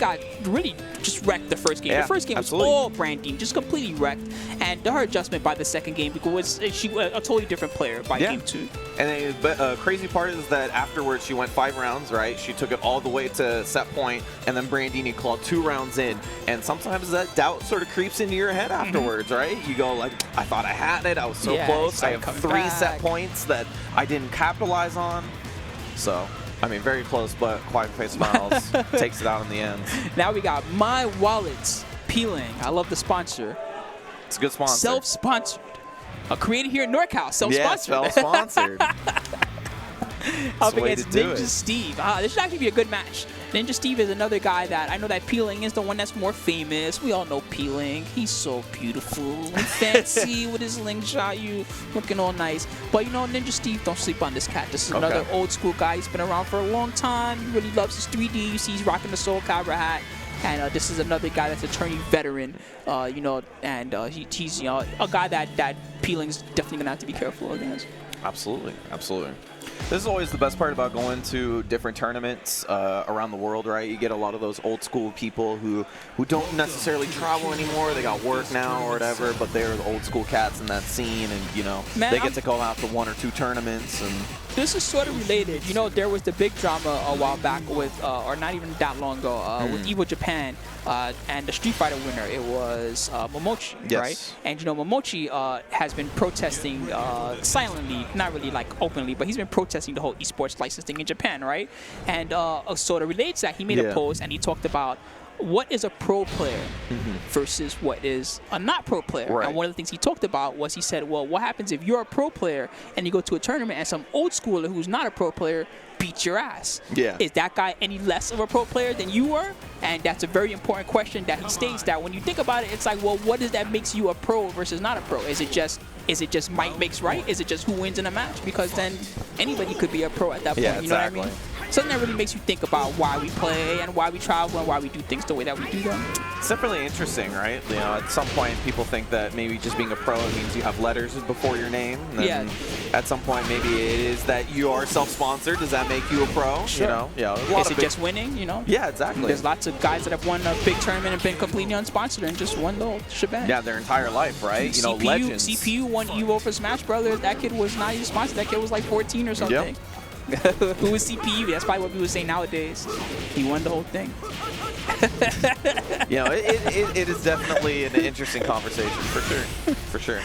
just wrecked the first game. Yeah, The first game absolutely. was all Brandini, just completely wrecked. And her adjustment by the second game, because she was a totally different player by game 2. And the crazy part is that afterwards she went 5 rounds, right? She took it all the way to set point, and then Brandini clawed 2 rounds in. And sometimes that doubt sort of creeps into your head afterwards, right? You go like, I thought I had it. I was so close. I have 3 set points that I didn't capitalize on. So, I mean, very close, but Kawaiifacemiles takes it out in the end. Now we got My Wallets, P.Ling. I love the sponsor. It's a good sponsor. Self-sponsored. Created here in Norcal. Self-sponsored. Yeah, self-sponsored. Up against Ninjasteve. This should actually be a good match. Ninjasteve is another guy that I know that P.Ling is the one that's more famous. We all know P.Ling. He's so beautiful and fancy with his slingshot, you looking all nice. But you know, Ninjasteve, don't sleep on this cat. This is another old school guy. He's been around for a long time. He really loves his 3D. You see he's rocking the Soul Calibur hat. And this is another guy that's a tourney veteran, you know, and he's, you know, a guy that P.Ling's definitely gonna have to be careful against. Absolutely, absolutely. This is always the best part about going to different tournaments around the world, right? You get a lot of those old school people who don't necessarily travel anymore. They got work now or whatever, but they're the old school cats in that scene, and you know, they get to go out to 1 or 2 tournaments. And this is sort of related. You know, there was the big drama a while back with, or not even that long ago, with Evo Japan and the Street Fighter winner. It was Momochi, right? And you know, Momochi has been protesting silently, not really like openly, but he's been protesting the whole esports licensing in Japan, right? And sort of relates that he made a post and he talked about what is a pro player versus what is a not pro player. Right. And one of the things he talked about was, he said, well, what happens if you're a pro player and you go to a tournament and some old schooler who's not a pro player beats your ass? Yeah. Is that guy any less of a pro player than you were? And that's a very important question that he states, that when you think about it, it's like, well, what is that makes you a pro versus not a pro? Is it just might makes right? Is it just who wins in a match? Because then anybody could be a pro at that point. You know what I mean? Something that really makes you think about why we play and why we travel and why we do things the way that we do them. It's definitely interesting, right? You know, at some point people think that maybe just being a pro means you have letters before your name. And at some point maybe it is that you are self-sponsored. Does that make you a pro? Sure. You know? Yeah. Is it just winning? You know? Yeah, exactly. There's lots of guys that have won a big tournament and been completely unsponsored and just won the whole shebang. Yeah, their entire life, right? You know, legends. CPU won Evo for Smash Brothers. That kid was not even sponsored. That kid was like 14 or something. Yep. Who was CPU? That's probably what people say nowadays. He won the whole thing. You know, it is definitely an interesting conversation, for sure. For sure.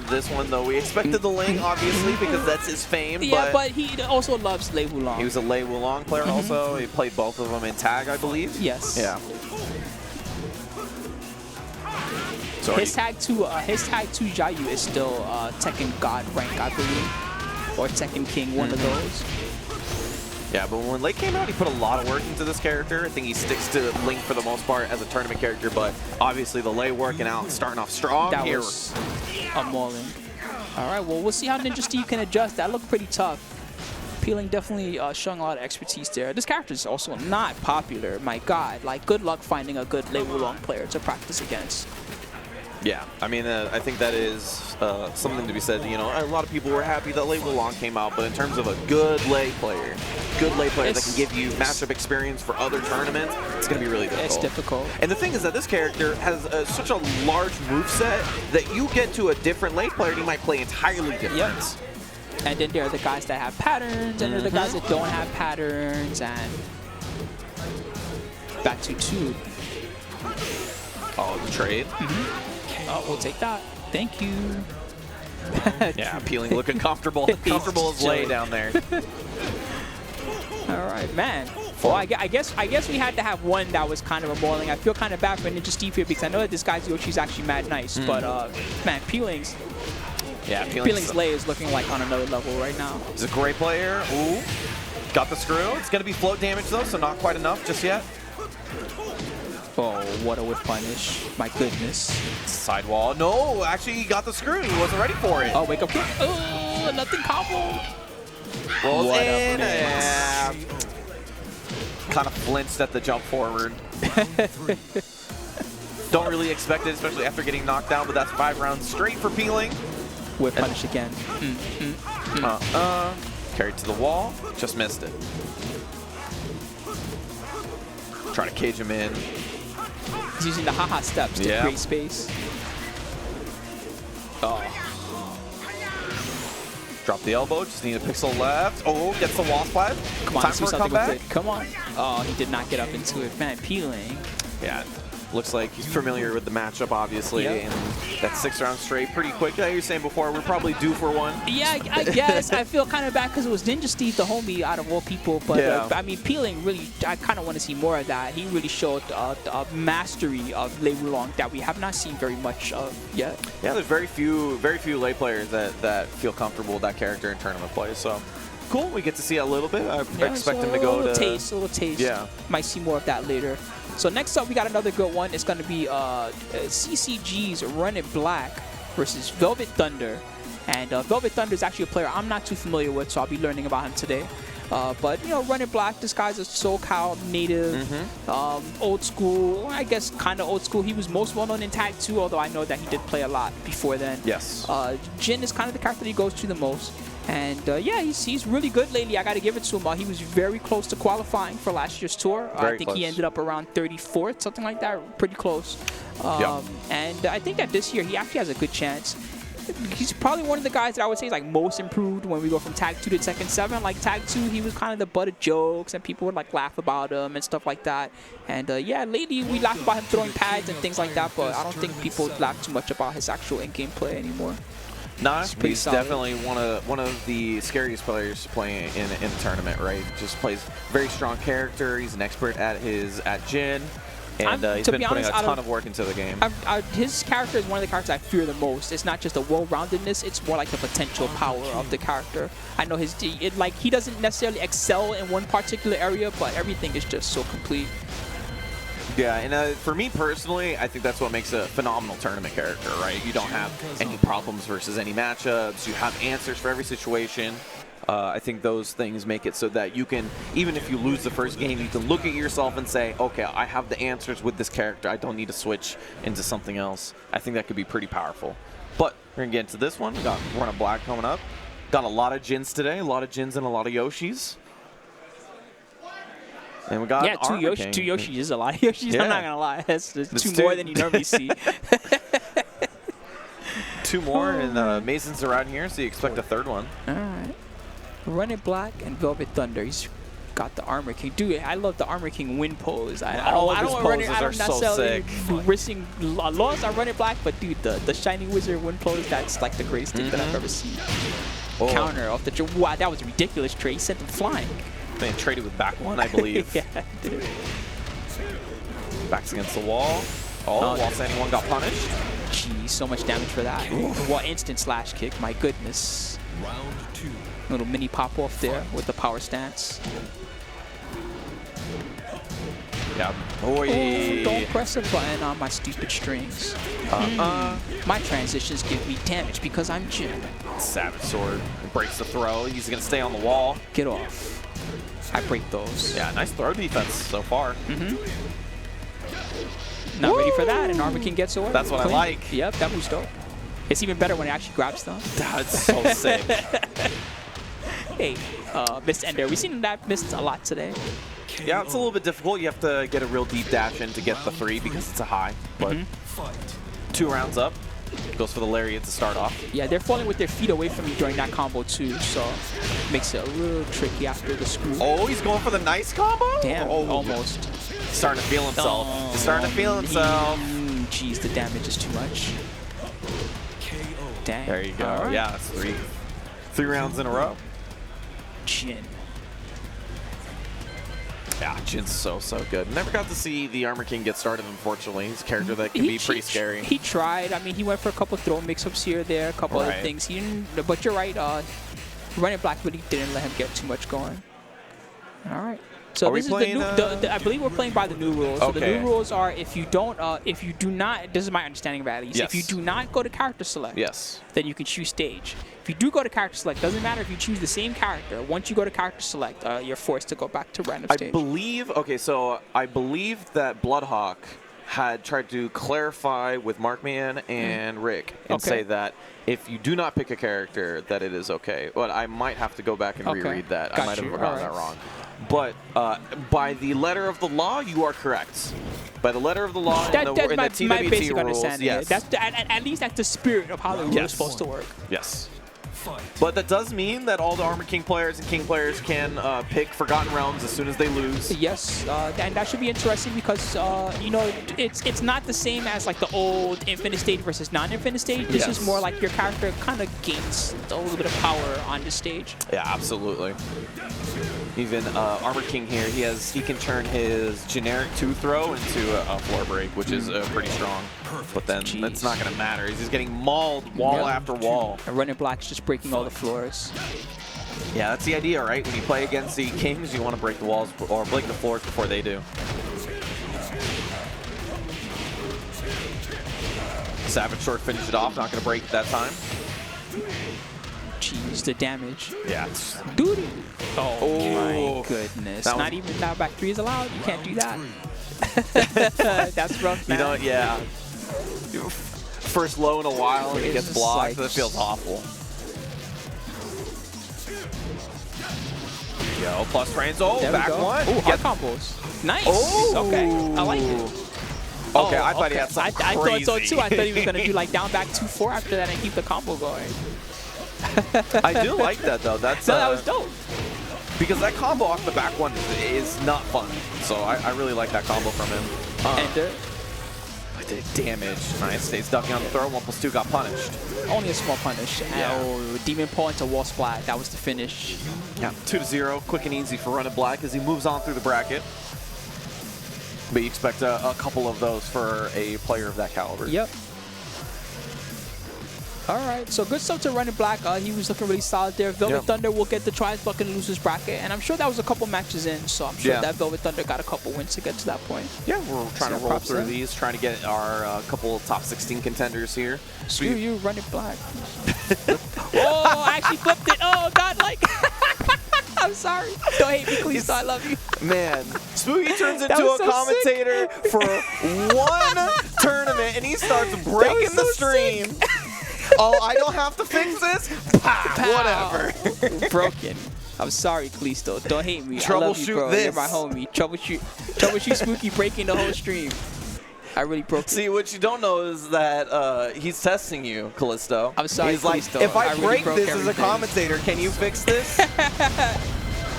This one, though, we expected the Ling, obviously, because that's his fame. Yeah, but he also loves Lei Wulong. He was a Lei Wulong player also. He played both of them in tag, I believe. Yes. Yeah. So his tag to Jayu is still Tekken God rank, I believe. Or Tekken King, one of those. Yeah, but when Lei came out, he put a lot of work into this character. I think he sticks to Link for the most part as a tournament character, but obviously the Lei working out, starting off strong that here. Was a mauling. All right, well, we'll see how Ninjasteve can adjust. That looked pretty tough. P.Ling definitely showing a lot of expertise there. This character is also not popular. My God, like, good luck finding a good Lei Wulong player to practice against. Yeah, I mean, I think that is something to be said. You know, a lot of people were happy that Lei Wulong came out, but in terms of a good Lei player that can give you matchup experience for other tournaments, it's going to be really difficult. It's difficult. And the thing is that this character has such a large moveset that you get to a different Lei player, and he might play entirely different. Yep. And then there are the guys that have patterns, and there are the guys that don't have patterns, and back to 2. Oh, the trade? Oh, we'll take that. Thank you. Yeah, P.Ling looking comfortable. Comfortable as Lei down there. All right, man. Well, I guess we had to have one that was kind of a mauling. I feel kind of bad for Ninjasteve here because I know that this guy's Yoshi's actually mad nice, but man, P.Ling's Lei is looking like on another level right now. He's a great player. Ooh, got the screw. It's gonna be float damage though, so not quite enough just yet. Oh, what a whip punish. My goodness. Sidewall. No, actually, he got the screw. He wasn't ready for it. Oh, wake up kick. Oh, nothing combo. Rolls in. Yeah. Kind of flinched at the jump forward. Don't really expect it, especially after getting knocked down, but that's 5 rounds straight for P.Ling. Whip punish again. Carried to the wall. Just missed it. Try to cage him in. He's using the haha steps to create space. Oh. Drop the elbow. Just need a pixel left. Oh, gets the wall splat. Come on, Time let's do for a something comeback. with it. Come on. Oh, he did not get up into it. Man, P.Ling. Yeah. Looks like he's familiar with the matchup, obviously. Yep. And that 6 round straight pretty quick. Like you were saying before, we're probably due for one. Yeah, I guess. I feel kind of bad because it was Ninjasteve, the homie, out of all people. But, I mean, P.Ling really, I kind of want to see more of that. He really showed a mastery of Lei Wulong that we have not seen very much of yet. Yeah, there's very few Lei players that feel comfortable with that character in tournament play. So cool, we get to see a little bit. I expect him to go to... A little taste. Yeah. Might see more of that later. So next up, we got another good one. It's going to be CCG's Runitblack versus Velvet Thunder. And Velvet Thunder is actually a player I'm not too familiar with, so I'll be learning about him today. But, you know, Runitblack, this guy's a SoCal native, old school, I guess kind of old school. He was most well-known in Tag 2, although I know that he did play a lot before then. Yes. Jin is kind of the character that he goes to the most. And yeah, he's really good lately. I got to give it to him. He was very close to qualifying for last year's tour. I think he ended up around 34th, something like that, pretty close. And I think that this year he actually has a good chance. He's probably one of the guys that I would say is like most improved when we go from Tag 2 to Tekken 7. Like Tag 2, he was kind of the butt of jokes and people would like laugh about him and stuff like that. And yeah, lately we laugh about him throwing pads and things like that, but I don't think people laugh too much about his actual in-game play anymore. Nah, he's definitely one of the scariest players playing in the tournament, right? Just plays very strong character. He's an expert at Jin, and he's been putting a ton of work into the game. His character is one of the characters I fear the most. It's not just the well-roundedness; it's more like the potential power of the character. I know he doesn't necessarily excel in one particular area, but everything is just so complete. Yeah, and for me personally, I think that's what makes a phenomenal tournament character, right? You don't have any problems versus any matchups. You have answers for every situation. I think those things make it so that you can, even if you lose the first game, you can look at yourself and say, okay, I have the answers with this character. I don't need to switch into something else. I think that could be pretty powerful. But we're going to get into this one. We got Runitblack coming up. Got a lot of Jins today, a lot of Jins and a lot of Yoshis. And we got two Yoshis is a lot of Yoshis. Yeah. I'm not gonna lie, that's two more than you normally see. 2 more, and Mason's around here, so you expect a 3rd one. All right, Runitblack and Velvet Thunder. He's got the Armor King. Dude, I love the Armor King win pose. I don't necessarily risking a loss on Runitblack, but dude, the Shiny Wizard win pose, that's like the greatest thing that I've ever seen. Counter off the wow, that was a ridiculous trade. He sent him flying. They traded with back 1, I believe. Yeah, dude. Backs against the wall. Wall standing 1 got punished. Jeez, so much damage for that. What instant slash kick, my goodness. Round 2. Little mini pop off there with the power stance. Yeah. Don't press a button on my stupid strings. My transitions give me damage because I'm Jim. Savage Sword breaks the throw. He's going to stay on the wall. Get off. I break those. Yeah, nice throw defense so far. Not ready for that, and Aggriken gets away. That's what I like. Yep, that move's dope. It's even better when it actually grabs them. That's so sick. Hey, missed ender. We've seen that missed a lot today. Yeah, it's a little bit difficult. You have to get a real deep dash in to get the 3 because it's a high. But 2 rounds up. Goes for the lariat to start off. Yeah, they're falling with their feet away from you during that combo too, so makes it a little tricky after the screw. Oh, he's going for the nice combo? Damn, almost. He's starting to feel himself. He's starting to feel himself. Jeez, the damage is too much. Dang. There you go. Right. Yeah, that's 3 rounds in a row. Jin. Yeah, Jin's so good. Never got to see the Armor King get started, unfortunately. He's a character that can be pretty scary. He tried. I mean, he went for a couple throw mix-ups here or there, a couple other things. He didn't, but you're right. Runitblack really didn't let him get too much going. All right. So this is the new. I believe we're playing by the new rules. So the new rules are if you do not. This is my understanding of it, at least. If you do not go to character select, then you can choose stage. If you do go to character select, doesn't matter if you choose the same character. Once you go to character select, you're forced to go back to random stage. I believe. Okay, so I believe that Bloodhawk had tried to clarify with Markman and Rick and say that if you do not pick a character, that it is okay. But I might have to go back and reread that. I might have gotten that wrong. But by the letter of the law, you are correct. By the letter of the law in the TWT rules, yes. That's at least that's the spirit of how the rules are supposed to work. Yes. But that does mean that all the Armor King players and King players can pick Forgotten Realms as soon as they lose. Yes, and that should be interesting because you know it's not the same as like the old Infinite Stage versus non-Infinite Stage. This is more like your character kind of gains a little bit of power on this stage. Yeah, absolutely. Even Armor King here, he can turn his generic 2-throw into a floor break, which is pretty strong. But then that's not going to matter. He's just getting mauled wall after wall. And Runitblack's just breaking all the floors. Yeah, that's the idea, right? When you play against the Kings, you want to break the walls or break the floors before they do. Savage Sword finished it off, not going to break that time. Jeez, the damage. Yeah. Dude. Oh my goodness. Not even now back 3 is allowed. You can't do that. That's rough, man. You know, yeah. First low in a while and it gets blocked. Like, that feels awful. Yo, plus frames. Oh, back one. Oh, hard combos. Nice. Oh. Okay. I like it. Okay, I thought he had something crazy. I thought so too. I thought he was going to do like down back 2-4 after that and keep the combo going. I do like that though. That's that was dope. Because that combo off the back one is not fun. So I really like that combo from him. Ender. The damage. Nice. Stays ducking on the throw. 1+2 got punished. Only a small punish. Yeah. Oh, Demon Paw into wall splat. That was the finish. Yeah. 2-0. Quick and easy for Runitblack as he moves on through the bracket. But you expect a couple of those for a player of that caliber. Yep. All right, so good stuff to Runitblack. He was looking really solid there. Velvet Thunder will get the tries bucket and losers bracket, and I'm sure that was a couple matches in, so I'm sure that Velvet Thunder got a couple wins to get to that point. Yeah, we're trying to roll through these, trying to get our couple top 16 contenders here. Screw you, Runitblack. Oh, I actually flipped it. Oh, God, like. I'm sorry. Don't hate me, please. I love you. Man, Spooky turns into a commentator for one tournament, and he starts breaking the stream. Oh, I don't have to fix this? Whatever. Broken. I'm sorry, Kalisto. Don't hate me. Troubleshoot I love you, bro. this. You're my homie. Troubleshoot Spooky breaking the whole stream. I really broke it. See, what you don't know is that he's testing you, Callisto. I'm sorry, He's Kalisto. like, if I really break this as a commentator, can you fix this?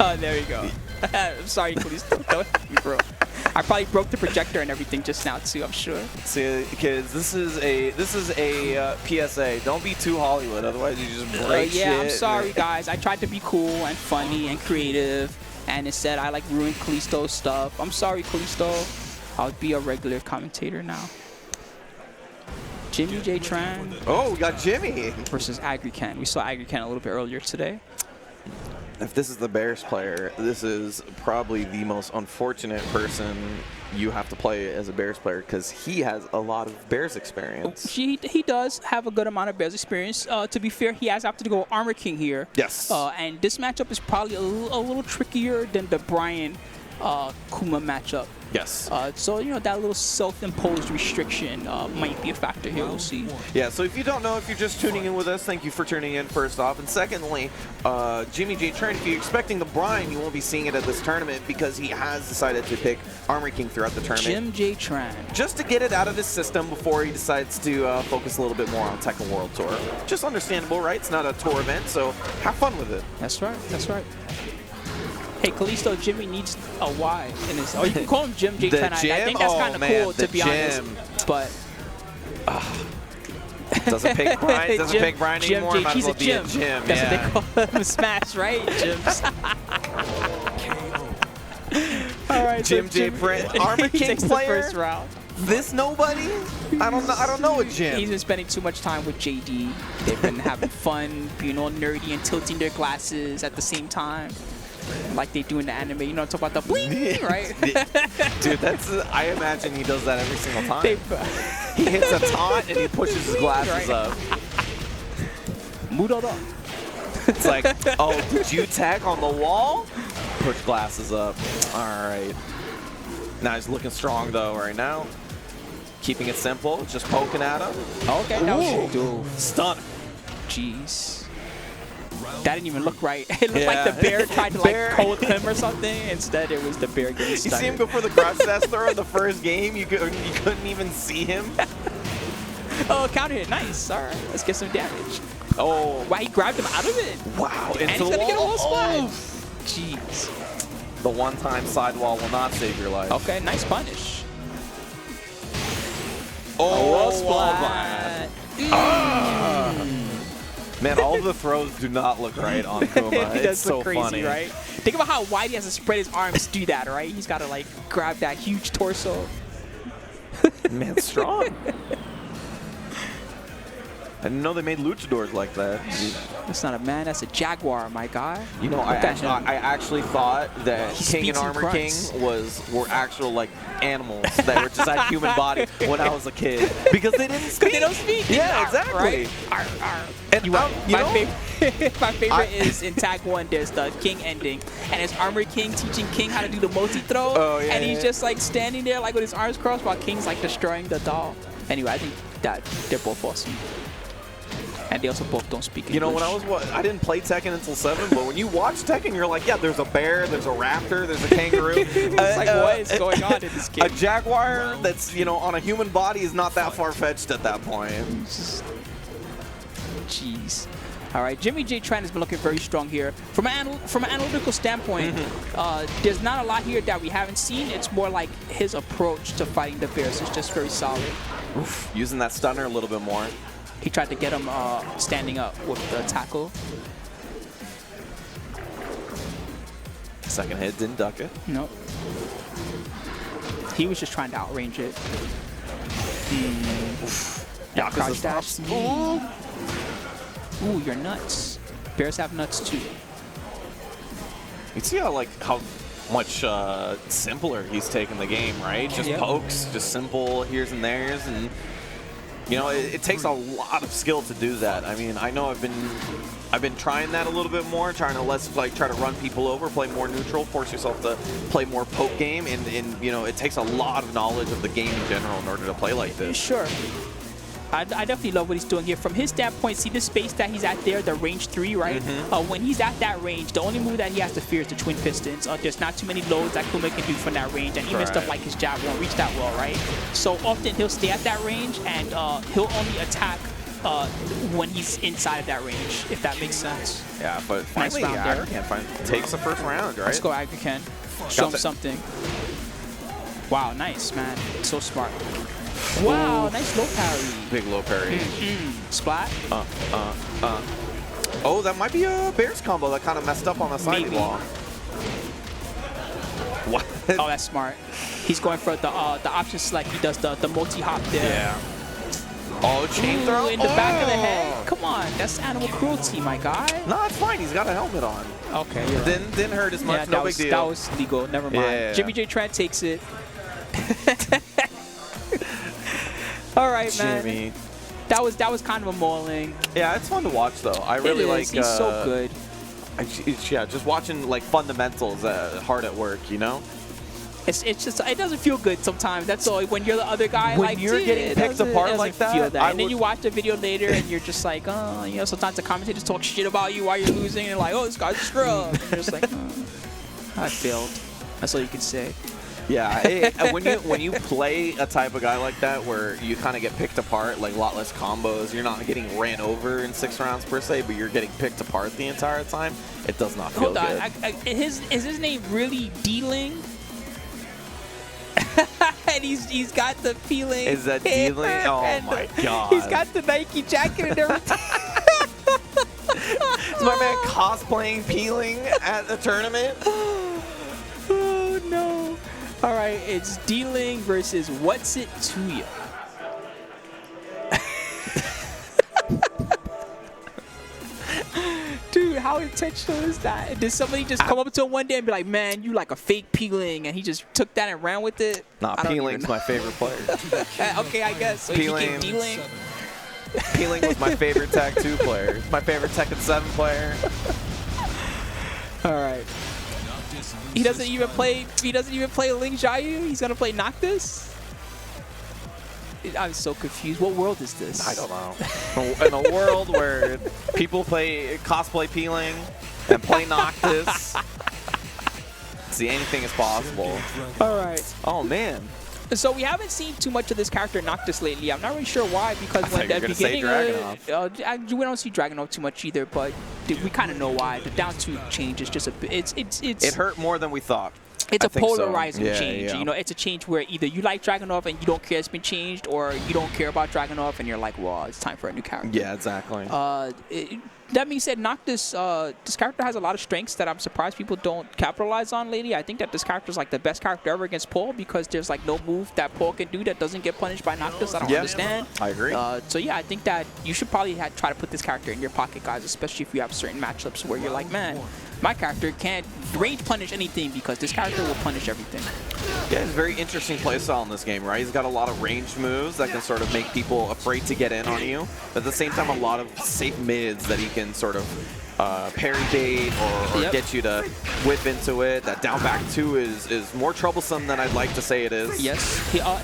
Oh, there you go. I'm sorry, Kalisto. Don't hate me, bro. I probably broke the projector and everything just now too, I'm sure. See, kids, this is a PSA. Don't be too Hollywood, otherwise you just break shit. Yeah, I'm sorry, guys. I tried to be cool and funny and creative, and instead I like ruined Kalisto's stuff. I'm sorry, Kalisto. I'll be a regular commentator now. Jimmyjtran. Oh, we got Jimmy versus Aggriken. We saw Aggriken a little bit earlier today. If this is the Bears player, this is probably the most unfortunate person you have to play as a Bears player because he has a lot of Bears experience. He does have a good amount of Bears experience. To be fair, he has opted to go Armor King here. Yes. And this matchup is probably a little trickier than the Brian Kuma matchup. Yes. So, you know, that little self-imposed restriction might be a factor here. We'll see. Yeah, so if you don't know, if you're just tuning in with us, thank you for tuning in, first off. And secondly, Jimmyjtran, if you're expecting the Brian, you won't be seeing it at this tournament because he has decided to pick Armor King throughout the tournament. Jimmyjtran. Just to get it out of his system before he decides to focus a little bit more on Tekken World Tour. Just understandable, right? It's not a tour event, so have fun with it. That's right. That's right. Hey, Kalisto, Jimmy needs a Y in his. Oh, you can call him Jimmyjtran. I think that's kind of cool, to be honest. But doesn't pick Brian. Doesn't pick Brian anymore. Might as well be a Jim. That's what they call him. Smash, right? Jims. All right. Jimmyjtran, Armor King player. First round. This nobody? I don't know a Jim. He's been spending too much time with JD. They've been having fun, being all nerdy and tilting their glasses at the same time. Like they do in the anime, you know, talk about the bling, right? Dude, that's, I imagine he does that every single time. He hits a taunt and he pushes his glasses up. Mudoda. It's like, oh, did you tag on the wall? Push glasses up. All right. Now he's looking strong though right now. keeping it simple, just poking at him. Okay, that was dude. Stun. Jeez. That didn't even look right. It looked Yeah. like the bear tried to like cold him or something. Instead, it was the bear getting You stunned. see him go for the crouch dash throw in the first game? You couldn't even see him. Oh, counter hit. Nice. All right, let's get some damage. Oh. Wow, he grabbed him out of it. Wow. And he's Into the gonna get a whole wall. splat. Jeez. The one-time sidewall will not save your life. Okay, nice punish. Oh, wall splat. Man, all of the throws do not look right on Kuma. It does It's look so crazy, funny. right? Think about how wide he has to spread his arms to do that, right? He's got to like grab that huge torso. Man, strong. I didn't know they made luchadors like that. That's not a man, that's a jaguar, my guy. You know, I actually thought that He King and speaks in Armor King grunts. were actual like animals that were just had human body when I was a kid because they didn't speak. They don't speak. Yeah, Arr, exactly. Right? Arr, arr. And You my favorite is in tag 1, there's the King ending, and it's Armor King teaching King how to do the multi-throw, Oh, yeah, and he's yeah. just like standing there like with his arms crossed while King's like destroying the doll. Anyway, I think that they're both awesome. And they also both don't speak English. You know, when I didn't play Tekken until 7, but when you watch Tekken, you're like, yeah, there's a bear, there's a raptor, there's a kangaroo. It's like, what is going on in this game? A jaguar that's, you know, on a human body is not that far-fetched at that point. Jeez. All right, Jimmyjtran has been looking very strong here. From an analytical standpoint, there's not a lot here that we haven't seen. It's more like his approach to fighting the bears is just very solid. Oof, using that stunner a little bit more. He tried to get him standing up with the tackle. Second hit, didn't duck it. Nope. He was just trying to outrange it. Yeah, Crouch dash. Ooh, you're nuts. Bears have nuts too. You see how much simpler he's taken the game, right? Just Yep. pokes, just simple here's and there's, and you know it takes a lot of skill to do that. I mean, I know I've been trying that a little bit more, trying to try to run people over, play more neutral, force yourself to play more poke game, and you know it takes a lot of knowledge of the game in general in order to play like this. Sure. I definitely love what he's doing here. From his standpoint, see the space that he's at there, the range 3, right? When he's at that range, the only move that he has to fear is the twin pistons. There's not too many loads that Kuma can do from that range, and even stuff like his jab won't reach that well, right? So often he'll stay at that range, and he'll only attack when he's inside of that range, if that makes sense. Yeah, but finally, round there. Aggriken takes the first round, right? Let's go, Aggriken. Show him something. Wow, nice, man. So smart. Wow, nice low parry. Big low parry. Splat. Oh, that might be a Bears combo that kind of messed up on the side Maybe. wall. What? Oh, that's smart. He's going for the option select. He does the multi-hop there. Yeah. Oh, chain Ooh, throw in the back of the head. Come on, that's animal cruelty, my guy. No, it's fine. He's got a helmet on. Okay, you're right. Didn't hurt as much. Yeah, No big deal. that was legal. Never mind. Yeah. Jimmyjtran takes it. All right, man. Jimmy. That was kind of a mauling. Yeah, it's fun to watch though. I really like. He's so good. Yeah, just watching like fundamentals hard at work. You know. It's just it doesn't feel good sometimes. That's all. When you're the other guy, When like you're dude, getting it picked doesn't- apart it like doesn't feel that, and then you watch the video later and you're just like, oh, you know, sometimes the commentators talk shit about you while you're losing and like, oh, this guy's a scrub. And you're just like, oh, I failed. That's all you can say. Yeah, when you play a type of guy like that where you kind of get picked apart, like a lot less combos, you're not getting ran over in 6 rounds per se, but you're getting picked apart the entire time. It does not feel Hold on, good. is his name really P.Ling? And he's got the P.Ling. Is that P.Ling? Oh and my god! He's got the Nike jacket and everything. Is my man cosplaying P.Ling at the tournament? Oh no! All right, it's P.Ling versus Whatzit Tooya. Dude, how intentional is that? Did somebody just come up to him one day and be like, "Man, you like a fake P.Ling," and he just took that and ran with it? Nah, I don't even P.Ling's know. my favorite player. Okay, I guess. So he became P.Ling. P.Ling. P.Ling was my favorite Tag 2 player. My favorite Tekken 7 player. All right. He doesn't even play Ling Jiayu. He's gonna play Noctis. I'm so confused. What world is this? I don't know. In a world where people cosplay P.Ling and play Noctis, see, anything is possible. All right. Oh man. So we haven't seen too much of this character Noctis lately. I'm not really sure why, because when the beginning we don't see Dragunov too much either, but we kind of know why. The down 2 change is just a bit. It hurt more than we thought. It's a polarizing change. Yeah. You know, it's a change where either you like Dragunov and you don't care it's been changed, or you don't care about Dragunov and you're like, well, it's time for a new character. Yeah, exactly. That being said, Noctis, this character has a lot of strengths that I'm surprised people don't capitalize on lately. I think that this character is like the best character ever against Paul, because there's like no move that Paul can do that doesn't get punished by Noctis. I don't understand. I agree. So yeah, I think that you should probably try to put this character in your pocket, guys, especially if you have certain matchups where you're like, man, my character can't range punish anything, because this character will punish everything. Yeah, it's a very interesting playstyle in this game, right? He's got a lot of ranged moves that can sort of make people afraid to get in on you, but at the same time, a lot of safe mids that he can sort of parry bait or get you to whip into it. That down back 2 is more troublesome than I'd like to say it is. Yes.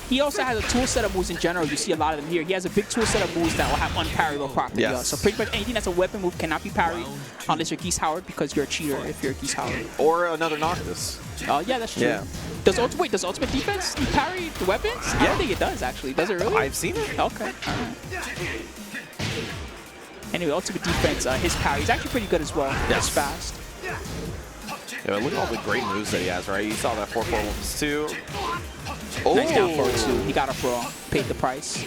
He also has a tool set of moves in general. You see a lot of them here. He has a big tool set of moves that will have unparryable property. Yes. So pretty much anything that's a weapon move cannot be parried unless you're Geese Howard, because you're a cheater if you're Geese Howard. Or another Noctis. Yeah, that's true. Yeah. Does Ultimate Defense parry the weapons? Yeah. I don't think it does, actually. Does it really? I've seen it. Okay. All right. Anyway, Ultimate Defense, his parry is actually pretty good as well. Yes. It's fast. Yeah, look at all the great moves that he has, right? You saw that 4-4 too. Oh. Nice down forward 2. He got a brawl. Paid the price.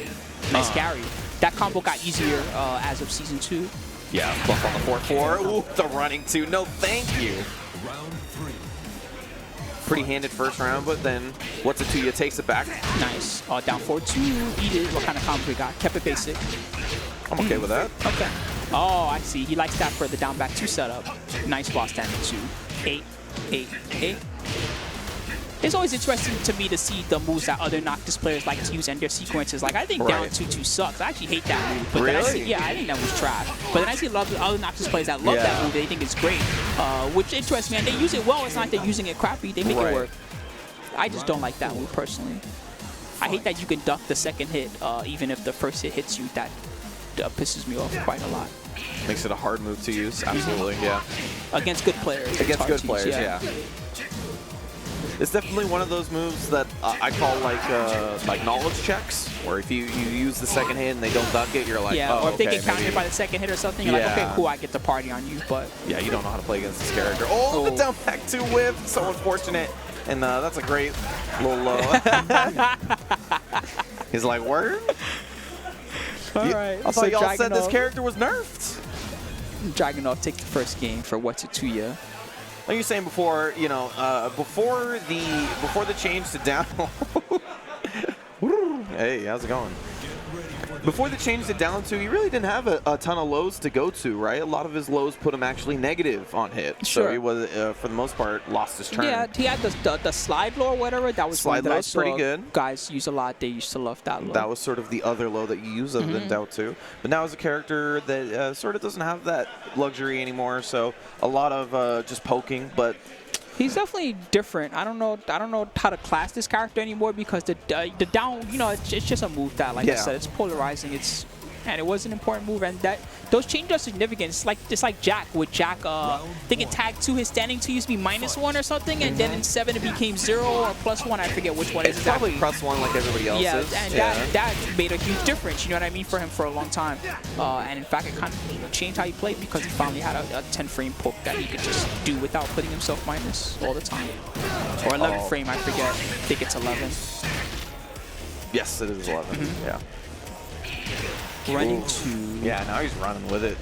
Nice carry. That combo got easier as of Season 2. Yeah, buff on the 4-4. Ooh, the running 2. No, thank you. Pretty handed first round, but then Whatzit Tooya takes it back. Nice. Down forward 2. Eat it. What kind of combo we got? Kept it basic. I'm okay with that. Okay. Oh, I see. He likes that for the down back 2 setup. Nice while standing 2. 8, 8, 8. It's always interesting to me to see the moves that other Noctis players like to use in their sequences. Like, I think down 2-2 sucks. I actually hate that move. But then I see, I think that was trash. But then I see a lot of other Noctis players that love that move. They think it's great, which interests me. And they use it well. It's not like they're using it crappy. They make it work. I just don't like that move personally. I hate that you can duck the second hit, even if the first hit hits you. That pisses me off quite a lot. Makes it a hard move to use. Absolutely, yeah. Against good players. Against good players, yeah. It's definitely one of those moves that I call like knowledge checks, where if you use the second hit and they don't duck it, you're like, oh, or if they get countered by the second hit or something, you're like, okay, cool, I get the party on you. But yeah, you don't know how to play against this character. Oh, the down back 2 whip, so unfortunate. And that's a great little low. He's like, word? Alright. I thought y'all said this character was nerfed. Dragunov take the first game for Whatzit Tooya. Like you were saying before, you know, before the change to down. Hey, how's it going? Before the change to down 2, he really didn't have a ton of lows to go to, right? A lot of his lows put him actually negative on hit. Sure. So he was, for the most part, lost his turn. Yeah, he had the slide low or whatever. That was slide one that I saw pretty good. Guys use a lot. They used to love that low. That was sort of the other low that you use other than down 2. But now as a character that sort of doesn't have that luxury anymore. So a lot of just poking, but. He's definitely different. I don't know how to class this character anymore, because the down, you know, it's just a move that, like I said, it's polarizing. And it was an important move, and those changes are significant. It's like Jack. With Jack, they can tag 2. His standing 2 used to be -1 or something, and then in 7 it became 0 or +1. I forget which one it is exactly. Probably +1 like everybody else is. And that made a huge difference. You know what I mean, for him for a long time. And in fact, it kind of changed how he played, because he finally had a 10-frame poke that he could just do without putting himself minus all the time. Or 11 frame, I forget. I think it's 11. Yes, it is 11. Yeah. Running 2. Yeah, now he's running with it.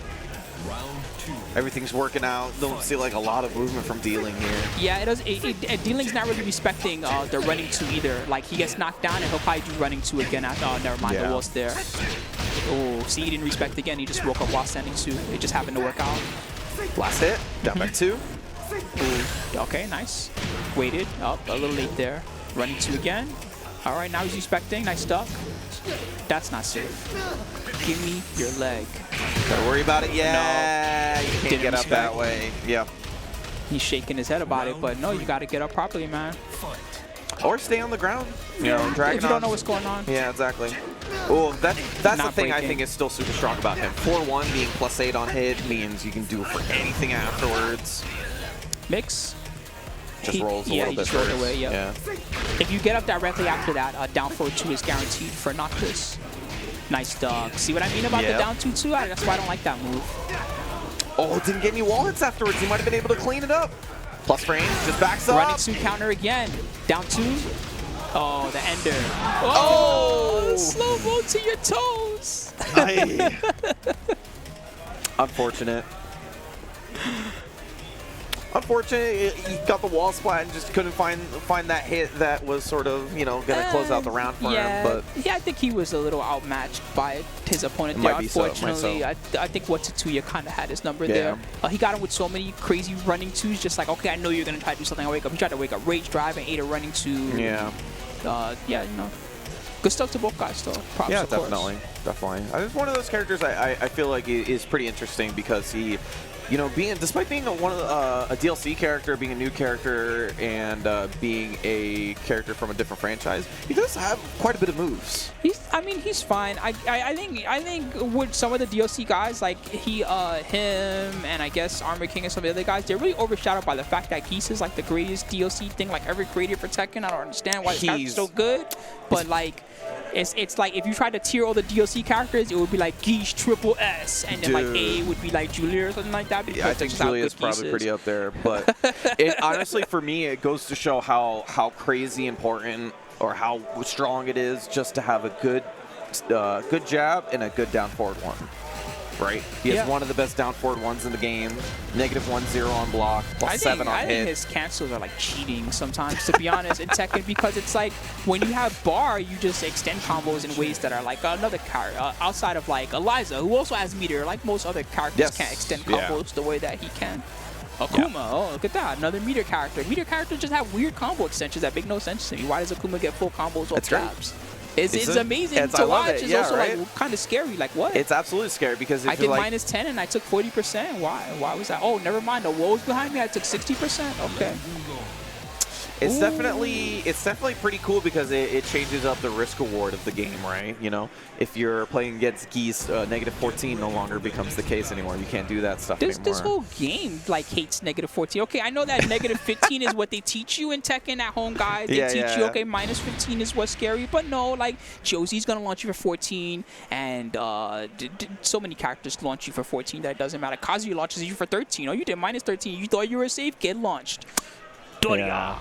Everything's working out. Don't see like a lot of movement from D.Ling here. Yeah, it does. D.Ling's not really respecting the running 2 either. Like, he gets knocked down and he'll probably do running 2 again. Never mind, the wall's there. Oh, see, he didn't respect again. He just woke up while standing 2. It just happened to work out. Last hit. Down back 2. Ooh. Okay, nice. Waited. Up a little late there. Running 2 again. All right, now he's respecting. Nice duck. That's not safe. Give me your leg. Gotta worry about it. Yeah, no. You can't get up that way. Yeah. He's shaking his head about it, but no, you gotta get up properly, man. Or stay on the ground. You know, Dragon if you don't know what's going on. Yeah, exactly. Oh, that's the thing I breaking. think is still super strong about him. 4-1 being +8 on hit means you can do it for anything afterwards. Mix. Just rolls a little bit just rolled first. away, yeah. If you get up directly after that, down forward 2 is guaranteed for Noctis. Nice dog. See what I mean about the down 2-2? That's why I don't like that move. Oh, didn't get any wall hits afterwards. He might have been able to clean it up. Plus frame, just backs up. Running 2 counter again. Down 2. Oh, the ender. Oh, slow-mo to your toes. Unfortunate. Unfortunately, he got the wall splat and just couldn't find that hit that was sort of, you know, going to close out the round for him. But yeah, I think he was a little outmatched by his opponent there. Unfortunately, I think Tooya kind of had his number there. He got him with so many crazy running 2s, just like, okay, I know you're going to try to do something. I wake up. He tried to wake up Rage Drive and ate a running 2. Yeah. Yeah, you know. Good stuff to both guys, though. Props, yeah, of course. definitely. It's one of those characters I feel like is pretty interesting because he, you know, despite being a DLC character, being a new character, and being a character from a different franchise, he does have quite a bit of moves. He's fine. I think with some of the DLC guys, like him and I guess Armor King and some of the other guys, they're really overshadowed by the fact that Geese is like the greatest DLC thing like ever created for Tekken. I don't understand why he's so good, but like. It's like if you tried to tier all the DLC characters, it would be like Geese triple S, and then like A would be like Julia or something like that. Yeah, I think Julia's probably pretty up there, but honestly for me, it goes to show how crazy important or how strong it is just to have a good jab and a good down forward one. Right? He has one of the best down forward ones in the game. -1-0 on block, +7 on hit. I think his cancels are like cheating sometimes, to be honest, in Tekken, because it's like when you have bar, you just extend combos in ways that are like another character outside of like Eliza, who also has meter. Like most other characters can't extend combos the way that he can. Akuma, oh look at that, another meter character. Meter characters just have weird combo extensions that make no sense to me. Why does Akuma get full combos off jabs? It's amazing to watch. It's also like kind of scary. Like what? It's absolutely scary because I did -10 and I took 40%. Why? Why was that? Oh, never mind. The woes behind me. I took 60%. Okay. It's definitely pretty cool because it changes up the risk reward of the game, right? You know, if you're playing against Geese, -14 no longer becomes the case anymore. You can't do that stuff anymore. This whole game like hates -14. Okay, I know that -15 is what they teach you in Tekken at home, guys. They teach you, okay, -15 is what's scary, but no, like Josie's gonna launch you for 14, and so many characters launch you for 14 that it doesn't matter. Kazuya launches you for 13. Oh, you did -13. You thought you were safe? Get launched. Tooya.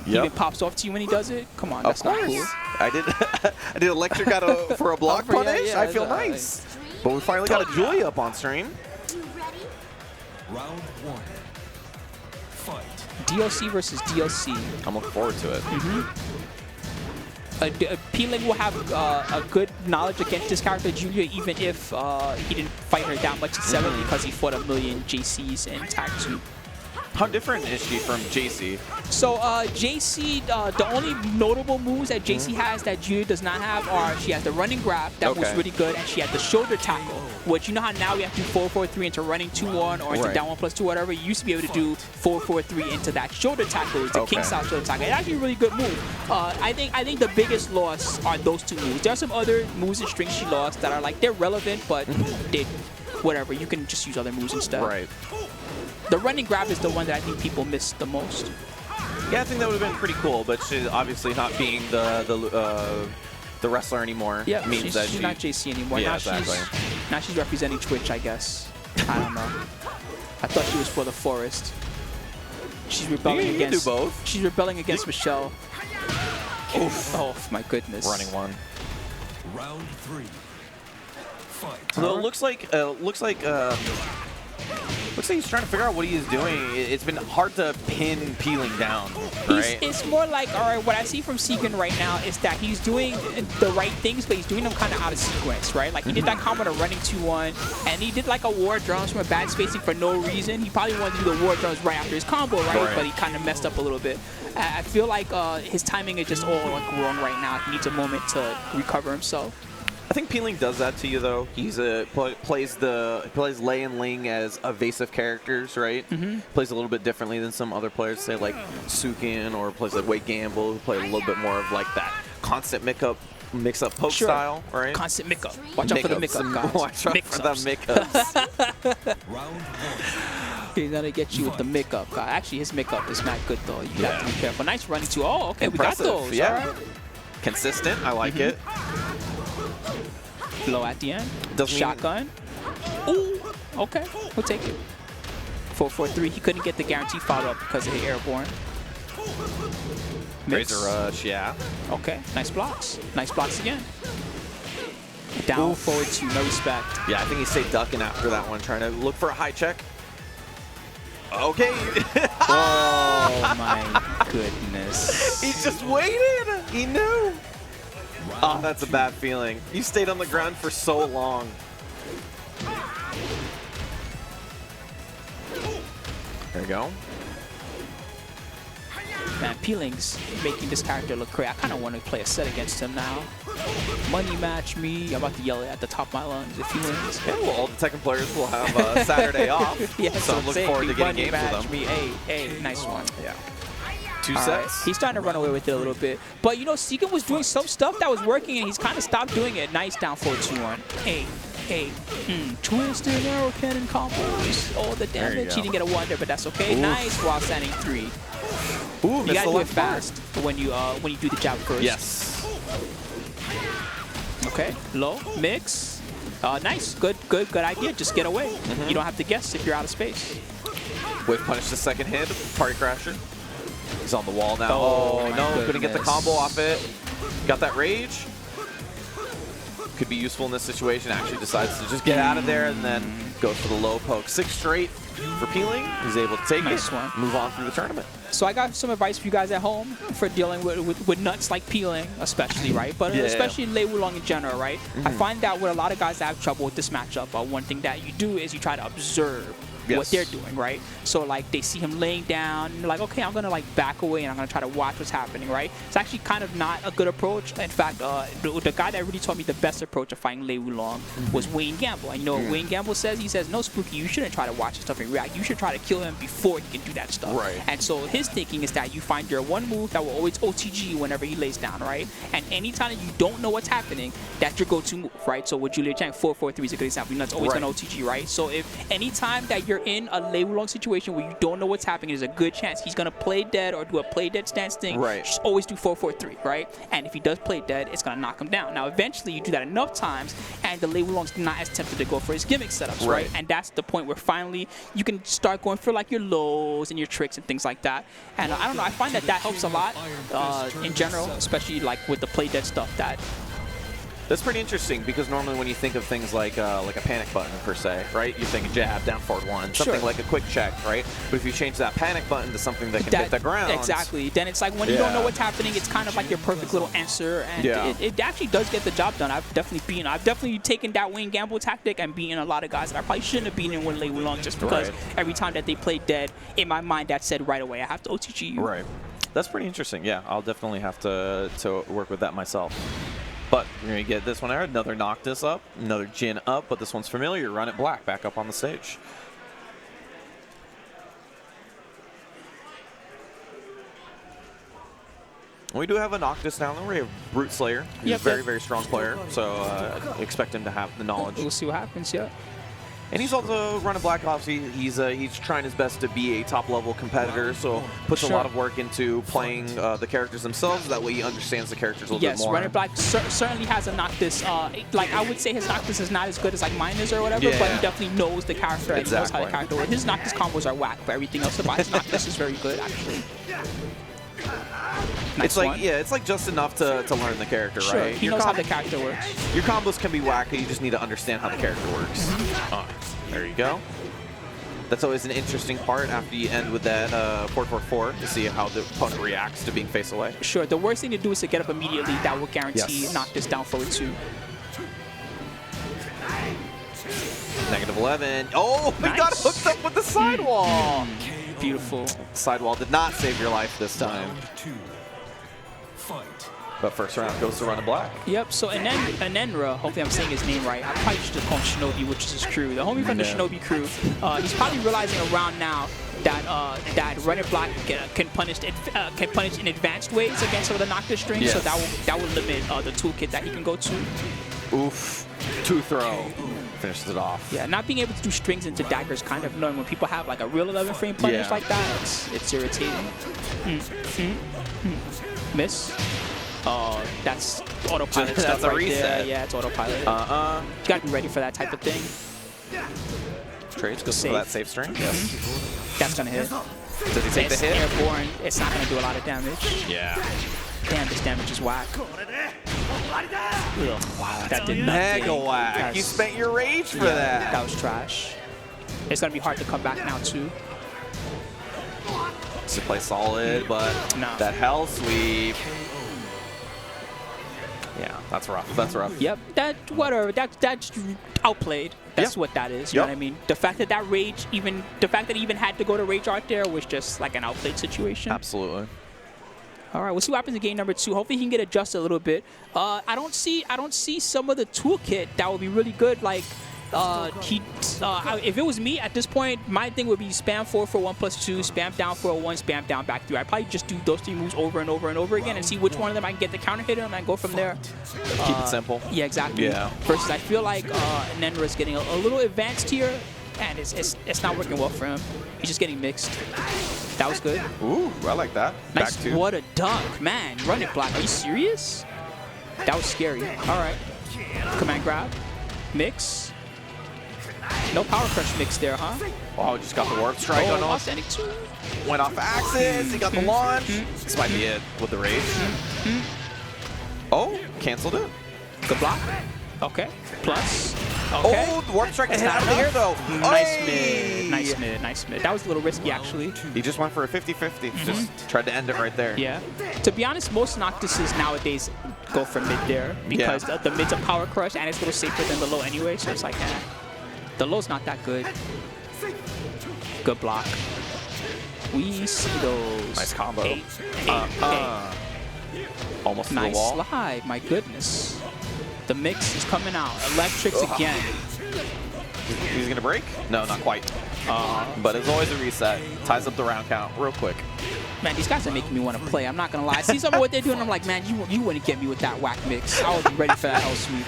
He even pops off to you when he does it. Come on, that's not cool. I did electric out for a block punish. I feel nice. But we finally got a Julia up on stream. Round 1. Fight. DLC versus DLC. I'm looking forward to it. P.Ling will have a good knowledge against this character, Julia, even if he didn't fight her that much in 7 because he fought a million JCs in Tag 2. How different is she from JC? So JC, the only notable moves that JC has that Julia does not have are she has the running grab, that was really good, and she had the shoulder tackle, which you know how now we have to do 4-4-3 into running 2-1 or into down 1+2, whatever. You used to be able to do 4-4-3 into that shoulder tackle, the king style shoulder tackle. It's actually a really good move. I think the biggest loss are those 2 moves. There are some other moves and strings she lost that are like they're relevant, but they whatever. You can just use other moves instead. Right. The running grab is the one that I think people miss the most. Yeah, I think that would have been pretty cool, but she's obviously not being the wrestler anymore. Yeah, means she's not JC anymore. Yeah, now she's representing Twitch, I guess. I don't know. I thought she was for the Forest. She's rebelling against. You can do both. She's rebelling against Michelle. Oof. Oh my goodness. Running 1. Round 3. Fight. So it looks like he's trying to figure out what he is doing. It's been hard to pin P.Ling down, right? It's more like, all right, what I see from Segin right now is that he's doing the right things, but he's doing them kind of out of sequence, right? Like he did that combo to running 2-1, and he did like a war drums from a bad spacing for no reason. He probably wanted to do the war drums right after his combo, right? But he kind of messed up a little bit. I feel like his timing is just all like wrong right now. He needs a moment to recover himself. I think P.Ling does that to you though. He's plays Lei and Ling as evasive characters, right? Plays a little bit differently than some other players, say like Segin, or plays like Wade Gamble, who play a little bit more of like that constant mix-up poke style, right? Constant mix-up. Watch out for the mix-up, guys. Watch out for the mix-ups. Round 1. He's gonna get you with the mix-up, guy. Actually, his mix-up is not good though. You have to be careful. Nice running too. Oh, okay, Impressive. we got those. Yeah. All right. Consistent. I like it. Blow at the end. Doesn't Shotgun. Ooh. Okay, we'll take it. 4-4-3. He couldn't get the guaranteed follow-up because of the airborne. Mix. Razor rush, yeah. Okay, nice blocks. Nice blocks again. Down, forward two, no respect. Yeah, I think he stayed ducking after that one, trying to look for a high check. Okay. Oh my goodness. He just waited. He knew. Oh, that's a bad feeling. You stayed on the ground for so long. There you go. Man, P.Ling's making this character look great. I kind of want to play a set against him now. Money match me. I'm about to yell it at the top of my lungs if he wins. Yeah, well, all the Tekken players will have Saturday off. Yeah, so I'm looking forward to getting games with them. Me. Hey, nice one. Yeah. Two All sets. Right. He's starting to run away with it a little bit. But, you know, Segin was doing some stuff that was working, and he's kind of stopped doing it. Nice down 4-2-1. Hey. Twisted arrow cannon combos. All the damage. He didn't get a wonder, but that's okay. Oof. Nice while standing 3. Ooh, you gotta do it fast when you do the jab first. Yes. Okay. Low. Mix. Nice. Good idea. Just get away. You don't have to guess if you're out of space. Wave punish the second hit. Party Crasher. He's on the wall now. Oh no, couldn't get the combo off it. Got that rage. Could be useful in this situation. Actually decides to just get out of there and then goes for the low poke. 6 straight for P.Ling. He's able to take it. One. Move on through the tournament. So I got some advice for you guys at home for dealing with nuts like P.Ling, especially, right? But especially Lei Wulong in general, right? I find that with a lot of guys that have trouble with this matchup, one thing that you do is you try to observe what they're doing, right? So like they see him laying down, and they're like, okay, I'm gonna like back away and I'm gonna try to watch what's happening, right? It's actually kind of not a good approach. In fact, the guy that really taught me the best approach of fighting Lei Wulong was Wayne Gamble. And you know what Wayne Gamble says? He says, no, Spooky, you shouldn't try to watch his stuff and react. You should try to kill him before he can do that stuff. Right. And so his thinking is that you find your one move that will always OTG whenever he lays down, right? And anytime that you don't know what's happening, that's your go-to move, right? So with Jimmyjtran, 4-4-3 is a good example. You know, it's always gonna OTG, right? So if anytime that you're in a Lei Wulong situation where you don't know what's happening, there's a good chance he's gonna play dead or do a play dead stance thing. Right. Just always do 4-4-3, right? And if he does play dead, it's gonna knock him down. Now eventually you do that enough times and the Lei Wulong's not as tempted to go for his gimmick setups, right? And that's the point where finally you can start going for like your lows and your tricks and things like that. And I don't know, I find that helps a lot in general, especially like with the play dead stuff. That's pretty interesting because normally when you think of things like a panic button per se, right? You think jab, down forward 1, something like a quick check, right? But if you change that panic button to something that can hit the ground. Exactly. Then it's like when you don't know what's happening, it's kind of like your perfect little answer. And it actually does get the job done. I've definitely taken that Wayne Gamble tactic and beaten a lot of guys that I probably shouldn't have beaten with Lei Wulong just because every time that they play dead, in my mind that said right away, I have to OTG you. Right. That's pretty interesting. Yeah, I'll definitely have to work with that myself. But we're going to get this one there. Another Noctis up, another Jin up, but this one's familiar. Runitblack back up on the stage. We do have a Noctis now. We have Brute Slayer. He's a very, very strong player, so expect him to have the knowledge. We'll see what happens, And he's also Runitblack. Obviously, he's trying his best to be a top-level competitor, so puts a lot of work into playing the characters themselves. That way, he understands the characters a little bit more. Yes, Runitblack certainly has a Noctis. Like I would say, his Noctis is not as good as like mine is or whatever, but he definitely knows the character and knows how the character works. His Noctis combos are whack, but everything else about his Noctis is very good, actually. It's like just enough to learn the character, right? He knows how the character works. Your combos can be wacky, you just need to understand how the character works. There you go. That's always an interesting part after you end with that 4-4-4 to see how the opponent reacts to being faced away. Sure, the worst thing to do is to get up immediately. That will guarantee knock this down forward 2. -11. Oh, we got hooked up with the sidewall. Beautiful. Sidewall did not save your life this time. Round 2. Fight. But first round goes to Runitblack. Yep, so Enenra, hopefully I'm saying his name right. I probably should have called Shinobi, which is his crew. The homie from the Shinobi crew, he's probably realizing around now that that Runitblack can punish in advanced ways against some of the Noctis strings, so that will limit the toolkit that he can go to. Oof. 2-throw. Finishes it off. Yeah, not being able to do strings into daggers kind of annoying when people have like a real 11 frame punish like that. It's irritating. Miss. That's autopilot stuff That's a right reset. there. Yeah, it's autopilot. You gotta be ready for that type of thing. Trades goes for that safe string. Yes. That's gonna hit. Does he take the hit? Airborne. It's not gonna do a lot of damage. Yeah. Damn, this damage is whack. Ugh. Wow, that did nothing. Mega whack. You spent your rage for that. That was trash. It's gonna be hard to come back now too. To play solid, but that hell sweep. Yeah, that's rough. That's rough. Yep, whatever. That's outplayed. That's what that is. You know what I mean? The fact that the fact that he even had to go to rage art there was just like an outplayed situation. Absolutely. All right, we'll see what happens in game number 2. Hopefully he can get adjusted a little bit. I don't see some of the toolkit that would be really good. Like if it was me at this point, my thing would be spam 4 for 1+2, spam down for a 1, spam down back 3. I'd probably just do those 3 moves over and over and over again and see which one of them I can get the counter hit on and go from there. Keep it simple. Yeah, exactly. Yeah. Versus I feel like Enenra is getting a little advanced here, and it's not working well for him. He's just getting mixed. That was good. Ooh, I like that. Nice. Back 2. What a dunk, man. Runitblack. Are you serious? That was scary. All right. Command grab. Mix. No power crush mix there, huh? Oh, just got the warp strike on off. Went off axis. He got the launch. This might be it with the rage. Oh, canceled it. Good block. Okay. Plus. Okay. Oh, the warp strike is out of the air though. Nice mid. Nice mid. Nice mid. That was a little risky actually. He just went for a 50-50. Just tried to end it right there. Yeah. To be honest, most Noctises nowadays go for mid there because the mid's a power crush and it's a little safer than the low anyway. So it's like, the low's not that good. Good block. We see those. Nice combo. Almost to the wall. Nice slide. My goodness. The mix is coming out. Electrics again. He's going to break? No, not quite. But it's always a reset. Ties up the round count real quick. Man, these guys are making me want to play. I'm not going to lie. I see some of what they're doing. I'm like, man, you wouldn't get me with that whack mix. I would be ready for that hell sweep.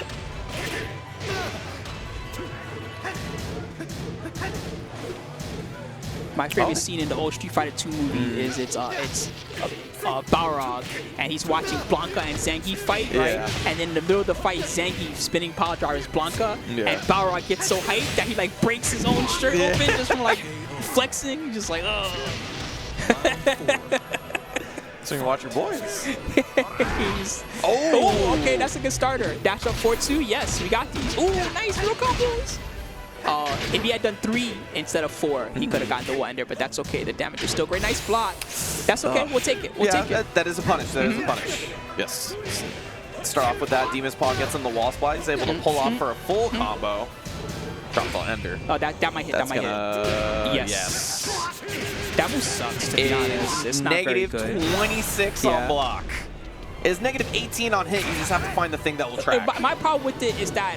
My favorite scene in the old Street Fighter 2 movie is it's Balrog, and he's watching Blanca and Zangief fight, right? And in the middle of the fight, Zangief spinning power drivers Blanca, and Balrog gets so hyped that he like breaks his own shirt open just from like flexing, just like, oh. So you can watch your boys. Oh, okay, that's a good starter. Dash up 4-2, yes, we got these. Oh, nice, real combos. If he had done 3 instead of 4, he could have gotten the 1 there, but that's okay. The damage is still great. Nice block. That's okay. We'll take it. We'll take it. That is a punish. That is a punish. Yes. Start off with that. Demon's Paw gets in the wall spot. He's able to pull off for a full combo. Drop the ender. Oh, that might hit. That might hit. Yes. That move sucks, to be honest. It's not very good. -26 on block. Is -18 on hit. You just have to find the thing that will track. My problem with it is that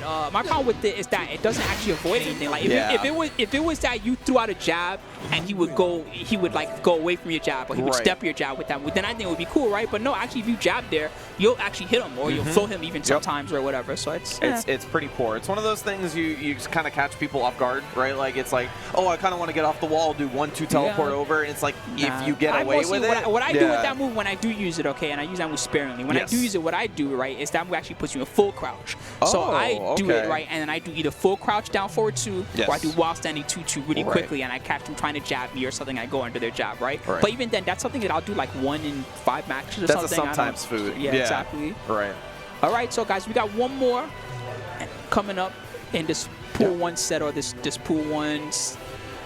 it doesn't actually avoid anything. Like if it was that you threw out a jab and he would like go away from your jab, or he would step your jab with that, then I think it would be cool, right? But no, actually, if you jab there, you'll actually hit him, or you'll throw him even sometimes or whatever. So it's pretty poor. It's one of those things you just kind of catch people off guard, right? Like it's like, oh, I kind of want to get off the wall, do 1-2 teleport over. And it's like if you get away with it. What I do with that move when I do use it, okay, and I use that move sparingly. When I do use it, what I do, right, is that move actually puts you in full crouch. So I do it, right, and then I do either full crouch down forward 2, or I do while standing 2-2 really quickly, and I catch them trying to jab me or something, I go under their jab, right? But even then, that's something that I'll do like 1 in 5 matches or something. That's a sometimes food. Yeah, exactly. Right. All right, so guys, we got one more coming up in this pool 1 set, or this pool 1.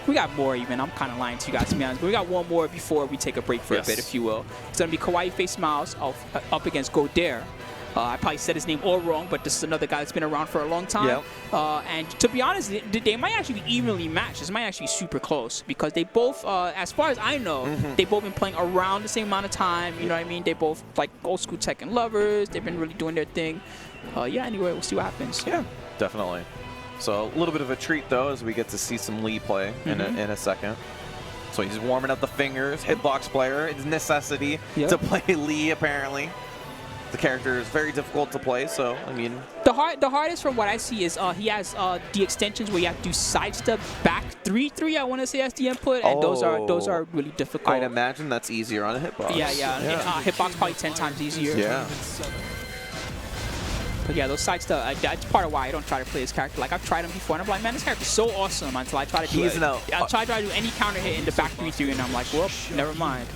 We got more even. I'm kind of lying to you guys, to be honest. But we got one more before we take a break for a bit, if you will. It's going to be Kawaiifacemiles up against Ghodere. I probably said his name all wrong, but this is another guy that's been around for a long time. Yep. And to be honest, they might actually be evenly matched. This might actually be super close because they both, as far as I know, they both been playing around the same amount of time. You know what I mean? They both like old school Tekken lovers. They've been really doing their thing. Yeah. Anyway, we'll see what happens. Yeah, definitely. So a little bit of a treat though, as we get to see some Lee play in a second. So he's warming up the fingers. Hitbox player. It's necessity to play Lee apparently. The character is very difficult to play, so I mean, the hardest from what I see is he has the extensions where you have to do sidestep back 3-3. I want to say as the input, and those are really difficult. I'd imagine that's easier on a hitbox. Yeah. Hitbox probably 10 times easier. Yeah. But yeah, those sidestep, that's part of why I don't try to play this character. Like I've tried him before, and I'm like, man, this character's so awesome until I try to do I try to do any counter hit in the back 3-3, and I'm like, well, never mind.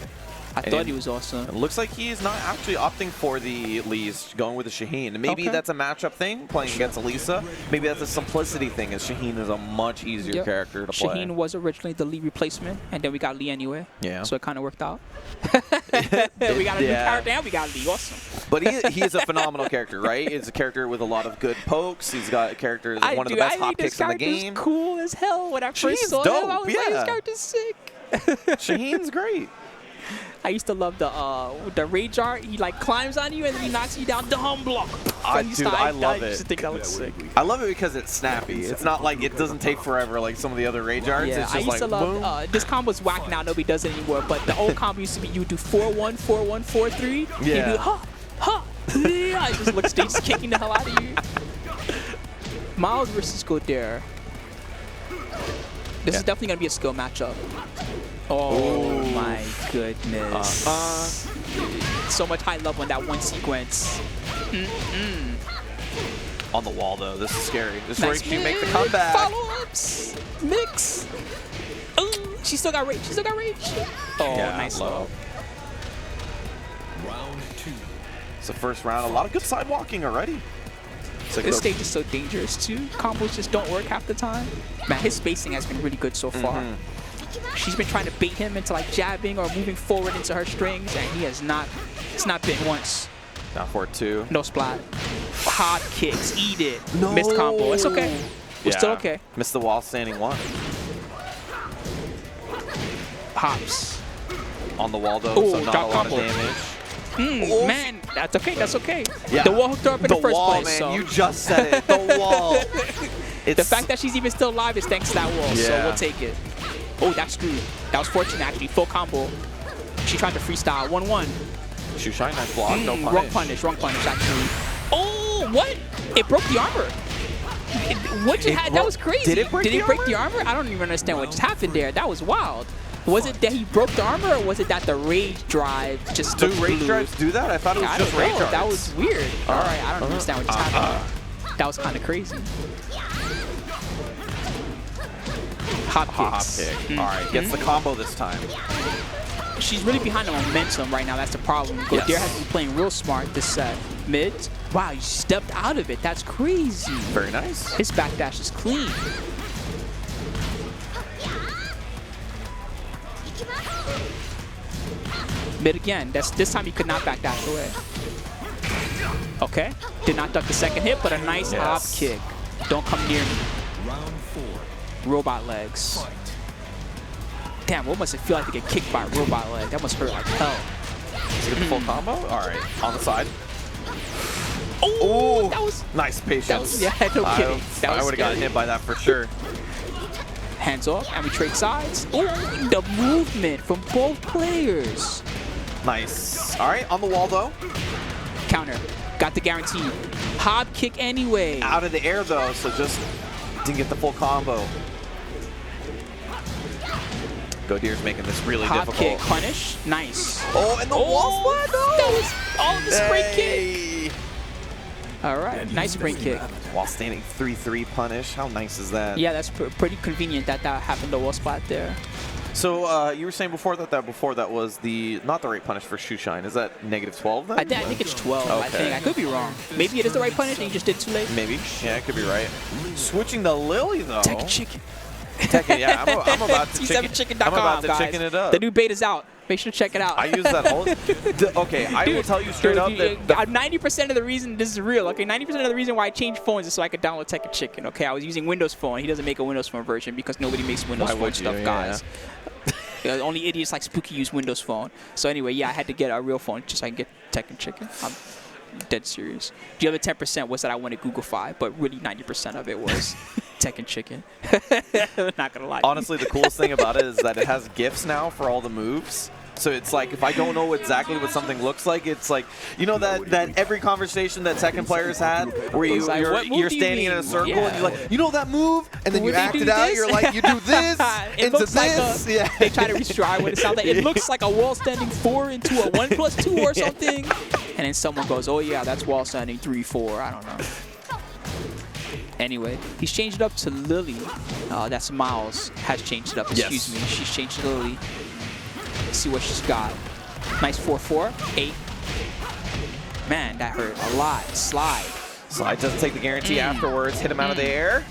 I thought he was awesome. It looks like he's not actually opting for the Lee's, going with the Shaheen. And maybe that's a matchup thing, playing against Elisa. Maybe that's a simplicity thing, as Shaheen is a much easier character to play. Shaheen was originally the Lee replacement, and then we got Lee anyway. Yeah. So it kind of worked out. We got a new character, and we got Lee. Awesome. But he is a phenomenal character, right? He's a character with a lot of good pokes. He's got a character one of the best hop kicks in the game. Cool as hell. When I first saw him, I was like, this character's sick. Shaheen's great. I used to love the rage art. He like climbs on you and then he knocks you down. Dumb block. Dude, I love it. I just think that looks sick. I love it because it's snappy. It's not like it doesn't take forever like some of the other rage arts. Yeah, it's just I used to boom. love this combo's whack now. Nobody does it anymore. But the old combo used to be you would do 4-1, 4-1, 4-3. Yeah. You do ha ha. Yeah. I just look stage kicking the hell out of you. Miles versus Ghodere. This is definitely gonna be a skill matchup. Oh my goodness. So much high level in that one sequence. On the wall though, this is scary. This Nice is where you make the comeback. Follow-ups. Mix. Ooh, she still got rage. She still got rage. Oh, Yeah, nice low. Round 2. It's the first round. A lot of good sidewalking already. This stage is so dangerous too. Combos just don't work half the time. Man, his spacing has been really good so far. She's been trying to bait him into like jabbing or moving forward into her strings, and he has not. It's not been once. Down for 2. No splat. Hot kicks. Eat it. No. Missed combo. It's okay. We're still okay. Missed the wall standing 1. Hops. On the wall though, Ooh, so not drop a lot combo. of damage. Man, that's okay. That's okay. Yeah. The wall hooked her up in the first wall, place. man. So. You just said it. The wall. The fact that she's even still alive is thanks to that wall, so Yeah. we'll take it. Oh, that's screwed. That was fortunate, actually. Full combo. She tried to freestyle. 1-1. Shoe shine, nice block, no punish. Wrong punish, actually. Oh, what? It broke the armor. That was crazy. Did it break the armor? I don't even understand what just happened there. That was wild. Was it that he broke the armor, or was it that the rage drive just Do rage drives do that? I thought it was I just don't rage know. drives. That was weird. All right, I don't understand what just happened. That was kind of crazy. Hop kicks. All right, gets the combo this time. She's really behind the momentum right now. That's the problem. Ghodere has been playing real smart this set. Mid. Wow, he stepped out of it. That's crazy. Very nice. His backdash is clean. Mid again. This time he could not backdash away. Okay. Did not duck the second hit, but a nice hop kick. Don't come near me. Round 4. Robot legs. Damn, what must it feel like to get kicked by a robot leg? That must hurt like hell. Is it a full combo? All right, on the side. Oh, that was nice patience. no kidding. I would have gotten hit by that for sure. Hands off, and we trade sides. Oh, the movement from both players. Nice. All right, on the wall though. Counter. Got the guarantee. Hop kick anyway. Out of the air though, so just didn't get the full combo. Ghodere's making this really Hop difficult. kick, punish. Nice. Oh, and the wall splat though. That was all the spring kick. All right, nice spring kick. While standing 3-3 punish. How nice is that? Yeah, that's pretty convenient that happened, the wall splat there. So you were saying before that was not the right punish for shoe shine. Is that -12 then? I think it's 12. Okay. I think I could be wrong. Maybe it is the right punish and you just did too late. Maybe. Yeah, it could be right. Switching to Lily though. Tekken chicken. Tekken, yeah. I'm about to T7chicken.com, I'm about to guys. chicken it up. The new beta's out. Make sure to check it out. I use that all. Okay, I will tell you straight up that 90% of the reason this is real. Okay, 90% of the reason why I changed phones is so I could download Tekken Chicken. Okay, I was using Windows Phone. He doesn't make a Windows Phone version because nobody makes Windows Phone stuff, guys. Only idiots like Spooky use Windows Phone. So anyway, yeah, I had to get a real phone just so I can get Tekken Chicken. I'm dead serious. The other 10% was that I wanted Google Fi, but really 90% of it was Tekken Chicken. Not gonna lie. Honestly, the coolest thing about it is that it has GIFs now for all the moves. So it's like if I don't know exactly what something looks like, it's like, you know that every conversation that Tekken players had where you're standing in a circle and you're like, you know that move, and then you act it out. You're like, you do this into this. Like they try to describe what it sounds like. It looks like a wall standing 4 into a 1+2 or something, and then someone goes, oh yeah, that's wall standing 3-4. I don't know. Anyway, he's changed it up to Lily. That's Miles has changed it up. Excuse me. She's changed it to Lily. Let's see what she's got. Nice 4-4, 8. Man, that hurt a lot. Slide. Slide doesn't take the guarantee afterwards. Hit him out of the air.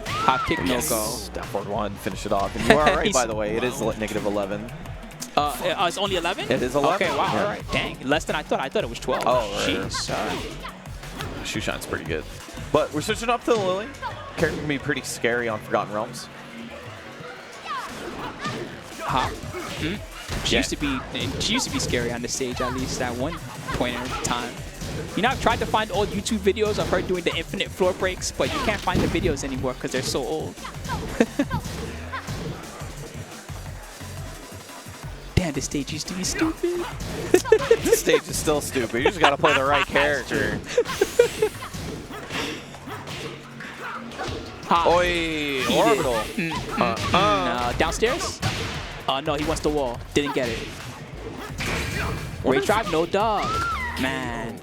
Hop kick, no go. Down forward 1, finish it off. And you are right, by the way. It is negative 11. It's only 11? It is 11. Okay, wow, all right. Dang, less than I thought. I thought it was 12. Oh, jeez. Shoe shine's pretty good. But we're switching up to Lily. Character can be pretty scary on Forgotten Realms. Hop. She used to be scary on the stage, at least at one point in time. You know, I've tried to find old YouTube videos of her doing the infinite floor breaks, but you can't find the videos anymore because they're so old. Damn, this stage used to be stupid. This stage is still stupid. You just gotta play the right character. Oi, orbital. Downstairs? No, he wants the wall. Didn't get it. Rage drive, no dog. Man.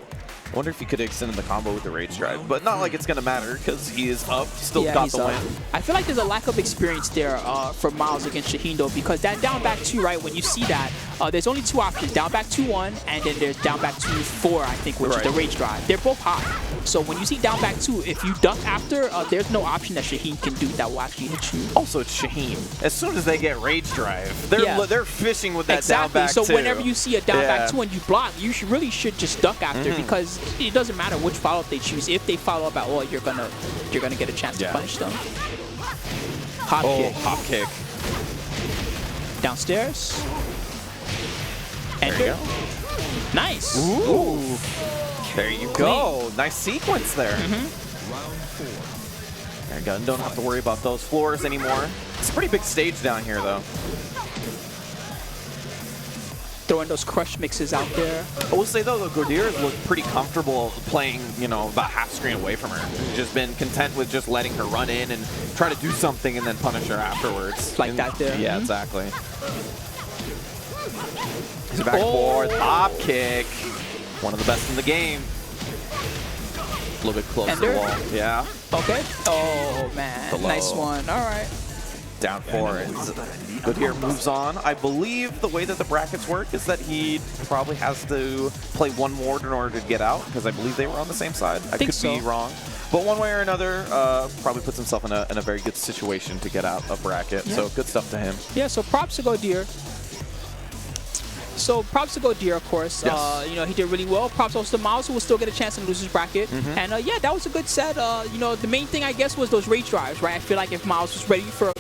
I wonder if he could have extended the combo with the Rage Drive, but not like it's going to matter because he is up, still got the win. I feel like there's a lack of experience there for Miles against Shaheen, though, because that down back 2, right, when you see that, there's only 2 options, down back 2-1, and then there's down back 2-4, I think, which is the Rage Drive. They're both high. So when you see down back 2, if you duck after, there's no option that Shaheen can do that will actually hit you. Also, it's Shaheen. As soon as they get Rage Drive, they're fishing with that down back 2. So whenever you see a down back 2 and you block, you really should just duck after because it doesn't matter which follow-up they choose. If they follow up at all, you're gonna get a chance to punish them. Hop kick. Hop kick. Downstairs. There you go. Nice. Ooh. There you go. Nice sequence there. Round 4. There you go. Don't have to worry about those floors anymore. It's a pretty big stage down here, though. Throwing those crush mixes out there. I will say, though, the Ghodere looked pretty comfortable playing, you know, about half screen away from her. She's just been content with just letting her run in and try to do something and then punish her afterwards. Like that there. Yeah, exactly. He's back and forth. Hop kick. One of the best in the game. A little bit close to the wall. Yeah. Okay. Oh, man. Nice one. All right. Down 4. Ghodere moves on. I believe the way that the brackets work is that he probably has to play one more in order to get out, because I believe they were on the same side. I could be wrong. But one way or another, probably puts himself in a very good situation to get out of bracket. Yeah. So good stuff to him. Yeah, so props to Ghodere. So props to Ghodere, of course. Yes. You know, he did really well. Props also to Miles, who will still get a chance in the losers bracket. And yeah, that was a good set. You know, the main thing, I guess, was those rage drives, right? I feel like if Miles was ready for